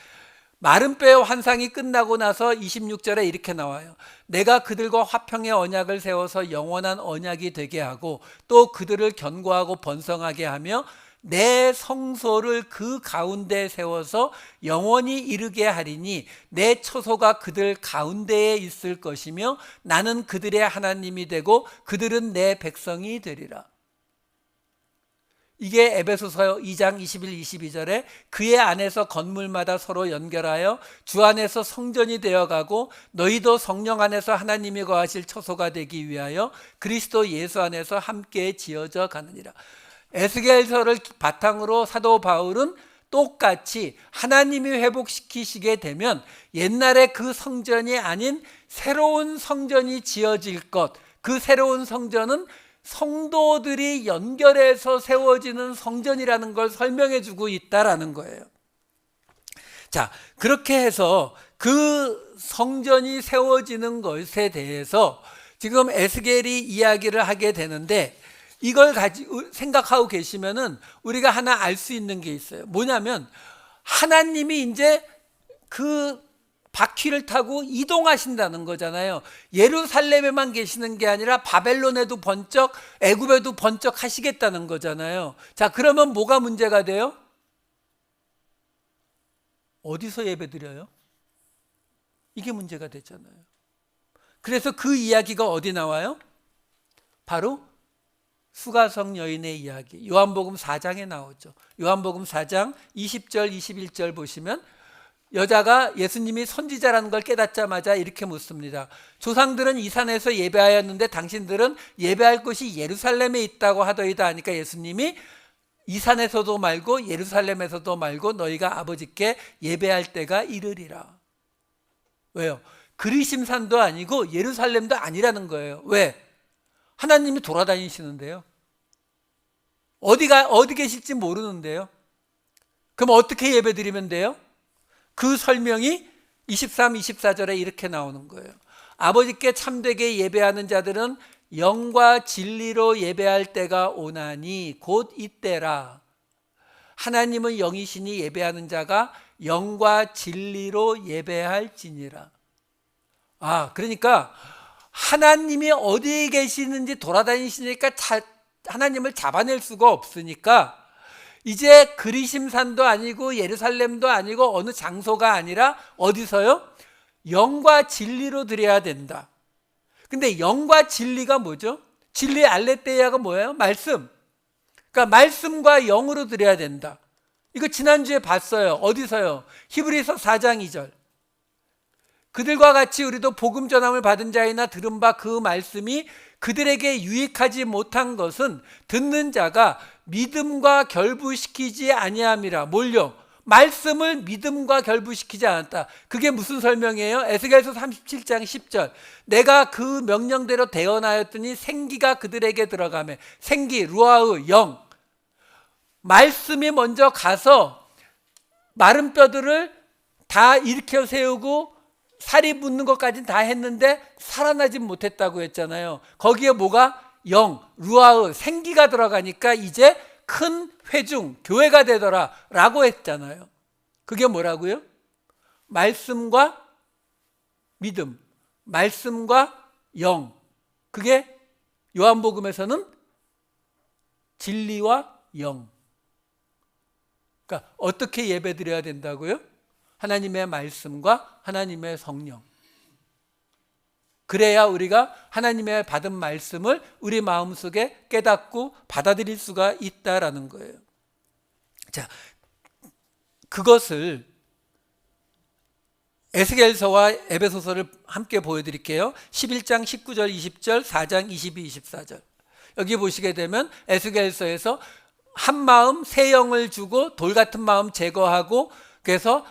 마른 뼈의 환상이 끝나고 나서 26절에 이렇게 나와요. 내가 그들과 화평의 언약을 세워서 영원한 언약이 되게 하고 또 그들을 견고하고 번성하게 하며 내 성소를 그 가운데 세워서 영원히 이르게 하리니 내 처소가 그들 가운데에 있을 것이며 나는 그들의 하나님이 되고 그들은 내 백성이 되리라. 이게 에베소서 2장 21, 22절에 그의 안에서 건물마다 서로 연결하여 주 안에서 성전이 되어가고 너희도 성령 안에서 하나님이 거하실 처소가 되기 위하여 그리스도 예수 안에서 함께 지어져 가느니라. 에스겔서를 바탕으로 사도 바울은 똑같이 하나님이 회복시키시게 되면 옛날에 그 성전이 아닌 새로운 성전이 지어질 것, 그 새로운 성전은 성도들이 연결해서 세워지는 성전이라는 걸 설명해 주고 있다라는 거예요. 자, 그렇게 해서 그 성전이 세워지는 것에 대해서 지금 에스겔이 이야기를 하게 되는데 이걸 생각하고 계시면은 우리가 하나 알 수 있는 게 있어요. 뭐냐면 하나님이 이제 그 바퀴를 타고 이동하신다는 거잖아요. 예루살렘에만 계시는 게 아니라 바벨론에도 번쩍, 애굽에도 번쩍 하시겠다는 거잖아요. 자, 그러면 뭐가 문제가 돼요? 어디서 예배드려요? 이게 문제가 되잖아요. 그래서 그 이야기가 어디 나와요? 바로 수가성 여인의 이야기, 요한복음 4장에 나오죠. 요한복음 4장 20절 21절 보시면 여자가 예수님이 선지자라는 걸 깨닫자마자 이렇게 묻습니다. 조상들은 이 산에서 예배하였는데 당신들은 예배할 곳이 예루살렘에 있다고 하더이다 하니까 예수님이 이 산에서도 말고 예루살렘에서도 말고 너희가 아버지께 예배할 때가 이르리라. 왜요? 그리심산도 아니고 예루살렘도 아니라는 거예요. 왜? 하나님이 돌아다니시는데요. 어디 계실지 모르는데요. 그럼 어떻게 예배드리면 돼요? 그 설명이 23, 24절에 이렇게 나오는 거예요. 아버지께 참되게 예배하는 자들은 영과 진리로 예배할 때가 오나니 곧 이때라. 하나님은 영이시니 예배하는 자가 영과 진리로 예배할지니라. 그러니까 하나님이 어디에 계시는지 돌아다니시니까 하나님을 잡아낼 수가 없으니까 이제 그리심산도 아니고 예루살렘도 아니고 어느 장소가 아니라 어디서요? 영과 진리로 드려야 된다. 근데 영과 진리가 뭐죠? 진리의 알레the이아가 뭐예요? 말씀. 그러니까 말씀과 영으로 드려야 된다. 이거 지난주에 봤어요. 어디서요? 히브리서 4장 2절. 그들과 같이 우리도 복음 전함을 받은 자이나 들은 바 그 말씀이 그들에게 유익하지 못한 것은 듣는 자가 믿음과 결부시키지 아니함이라. 뭘요? 말씀을 믿음과 결부시키지 않았다. 그게 무슨 설명이에요? 에스겔서 37장 10절. 내가 그 명령대로 대언하였더니 생기가 그들에게 들어가매. 생기, 루아의 영. 말씀이 먼저 가서 마른 뼈들을 다 일으켜 세우고 살이 붙는 것까지는 다 했는데 살아나지 못했다고 했잖아요. 거기에 뭐가? 영, 루아의 생기가 들어가니까 이제 큰 회중, 교회가 되더라 라고 했잖아요. 그게 뭐라고요? 말씀과 믿음, 말씀과 영. 그게 요한복음에서는 진리와 영. 그러니까 어떻게 예배드려야 된다고요? 하나님의 말씀과 하나님의 성령. 그래야 우리가 하나님의 받은 말씀을 우리 마음속에 깨닫고 받아들일 수가 있다라는 거예요. 자, 그것을 에스겔서와 에베소서를 함께 보여드릴게요. 11장 19절 20절 4장 22, 24절. 여기 보시게 되면 에스겔서에서 한 마음 새 영을 주고 돌 같은 마음 제거하고 그래서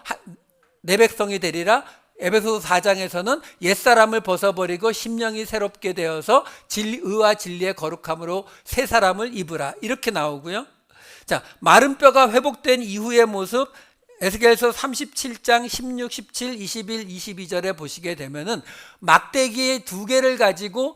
내 백성이 되리라. 에베소서 4장에서는 옛사람을 벗어버리고 심령이 새롭게 되어서 의와 진리의 거룩함으로 새 사람을 입으라. 이렇게 나오고요. 자, 마른 뼈가 회복된 이후의 모습 에스겔서 37장 16, 17, 21, 22절에 보시게 되면은 막대기 두 개를 가지고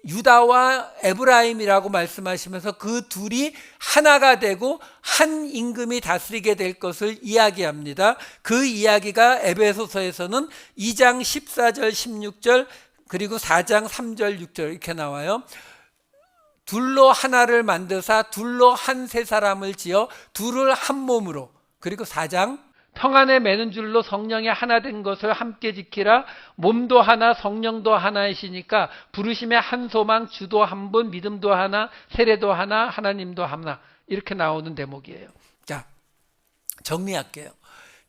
유다와 에브라임이라고 말씀하시면서 그 둘이 하나가 되고 한 임금이 다스리게 될 것을 이야기합니다. 그 이야기가 에베소서에서는 2장 14절 16절 그리고 4장 3절 6절 이렇게 나와요. 둘로 하나를 만드사 둘로 한 세 사람을 지어 둘을 한 몸으로. 그리고 4장 평안에 매는 줄로 성령이 하나 된 것을 함께 지키라. 몸도 하나 성령도 하나이시니까 부르심의 한 소망 주도 한 분 믿음도 하나 세례도 하나 하나님도 하나. 이렇게 나오는 대목이에요. 자, 정리할게요.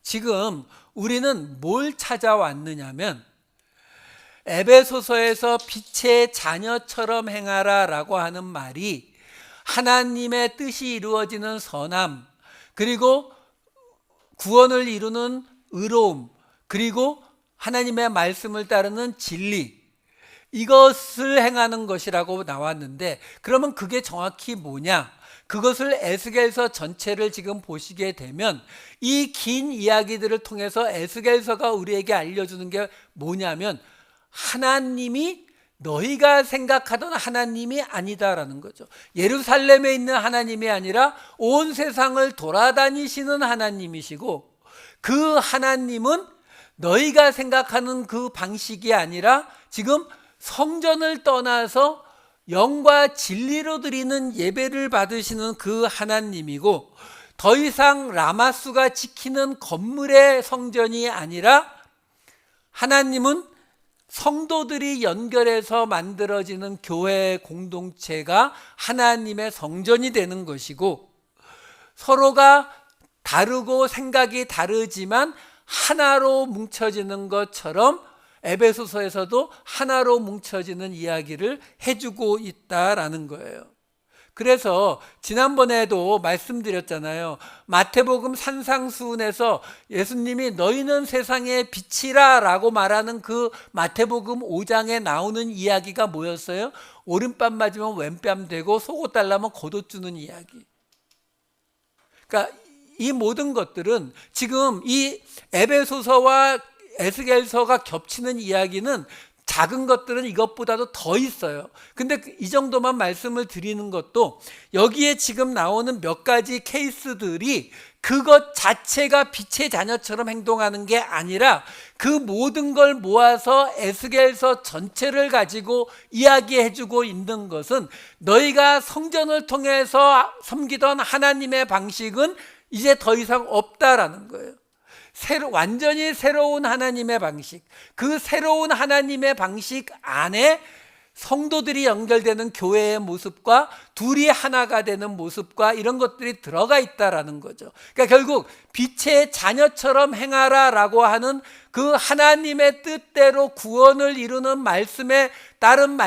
지금 우리는 뭘 찾아왔느냐면 에베소서에서 빛의 자녀처럼 행하라 라고 하는 말이 하나님의 뜻이 이루어지는 선함, 그리고 구원을 이루는 의로움, 그리고 하나님의 말씀을 따르는 진리, 이것을 행하는 것이라고 나왔는데, 그러면 그게 정확히 뭐냐? 그것을 에스겔서 전체를 지금 보시게 되면 이 긴 이야기들을 통해서 에스겔서가 우리에게 알려주는 게 뭐냐면 하나님이 너희가 생각하던 하나님이 아니다라는 거죠. 예루살렘에 있는 하나님이 아니라 온 세상을 돌아다니시는 하나님이시고 그 하나님은 너희가 생각하는 그 방식이 아니라 지금 성전을 떠나서 영과 진리로 드리는 예배를 받으시는 그 하나님이고, 더 이상 라마스가 지키는 건물의 성전이 아니라 하나님은 성도들이 연결해서 만들어지는 교회 공동체가 하나님의 성전이 되는 것이고, 서로가 다르고 생각이 다르지만 하나로 뭉쳐지는 것처럼 에베소서에서도 하나로 뭉쳐지는 이야기를 해주고 있다라는 거예요. 그래서 지난번에도 말씀드렸잖아요. 마태복음 산상수훈에서 예수님이 너희는 세상의 빛이라 라고 말하는 그 마태복음 5장에 나오는 이야기가 뭐였어요? 오른뺨 맞으면 왼뺨 되고 속옷 달라면 겉옷 주는 이야기. 그러니까 이 모든 것들은 지금 이 에베소서와 에스겔서가 겹치는 이야기는 작은 것들은 이것보다도 더 있어요. 근데 이 정도만 말씀을 드리는 것도 여기에 지금 나오는 몇 가지 케이스들이 그것 자체가 빛의 자녀처럼 행동하는 게 아니라 그 모든 걸 모아서 에스겔서 전체를 가지고 이야기해주고 있는 것은 너희가 성전을 통해서 섬기던 하나님의 방식은 이제 더 이상 없다라는 거예요. 완전히 새로운 하나님의 방식, 그 새로운 하나님의 방식 안에 성도들이 연결되는 교회의 모습과 둘이 하나가 되는 모습과 이런 것들이 들어가 있다라는 거죠. 그러니까 결국 빛의 자녀처럼 행하라라고 하는 그 하나님의 뜻대로 구원을 이루는 말씀에 따른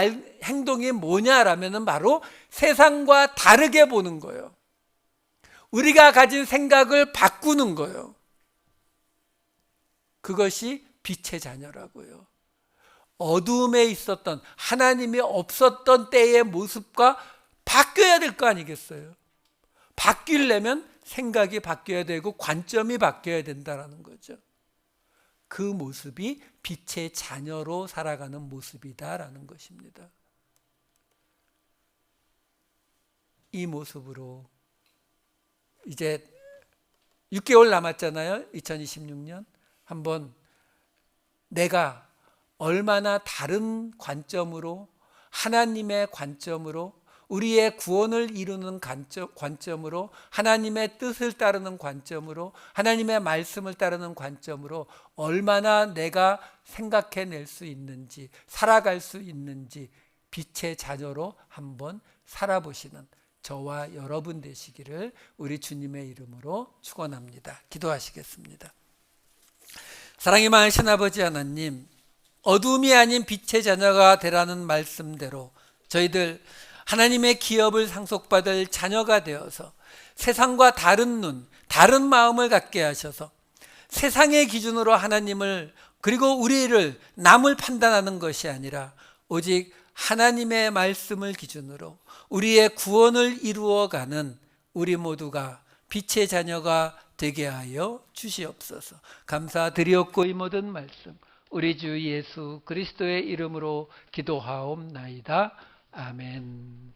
행동이 뭐냐라면은 바로 세상과 다르게 보는 거예요. 우리가 가진 생각을 바꾸는 거예요. 그것이 빛의 자녀라고요. 어둠에 있었던 하나님이 없었던 때의 모습과 바뀌어야 될 거 아니겠어요? 바뀌려면 생각이 바뀌어야 되고 관점이 바뀌어야 된다는 거죠. 그 모습이 빛의 자녀로 살아가는 모습이다라는 것입니다. 이 모습으로 이제 6개월 남았잖아요. 2026년. 한번 내가 얼마나 다른 관점으로, 하나님의 관점으로, 우리의 구원을 이루는 관점으로, 하나님의 뜻을 따르는 관점으로, 하나님의 말씀을 따르는 관점으로 얼마나 내가 생각해낼 수 있는지, 살아갈 수 있는지 빛의 자녀로 한번 살아보시는 저와 여러분 되시기를 우리 주님의 이름으로 축원합니다. 기도하시겠습니다. 사랑이 많으신 아버지 하나님, 어둠이 아닌 빛의 자녀가 되라는 말씀대로 저희들 하나님의 기업을 상속받을 자녀가 되어서 세상과 다른 눈, 다른 마음을 갖게 하셔서 세상의 기준으로 하나님을, 그리고 우리를, 남을 판단하는 것이 아니라 오직 하나님의 말씀을 기준으로 우리의 구원을 이루어가는 우리 모두가 빛의 자녀가 되게 하여 주시옵소서. 감사드리옵고 이 모든 말씀 우리 주 예수 그리스도의 이름으로 기도하옵나이다. 아멘.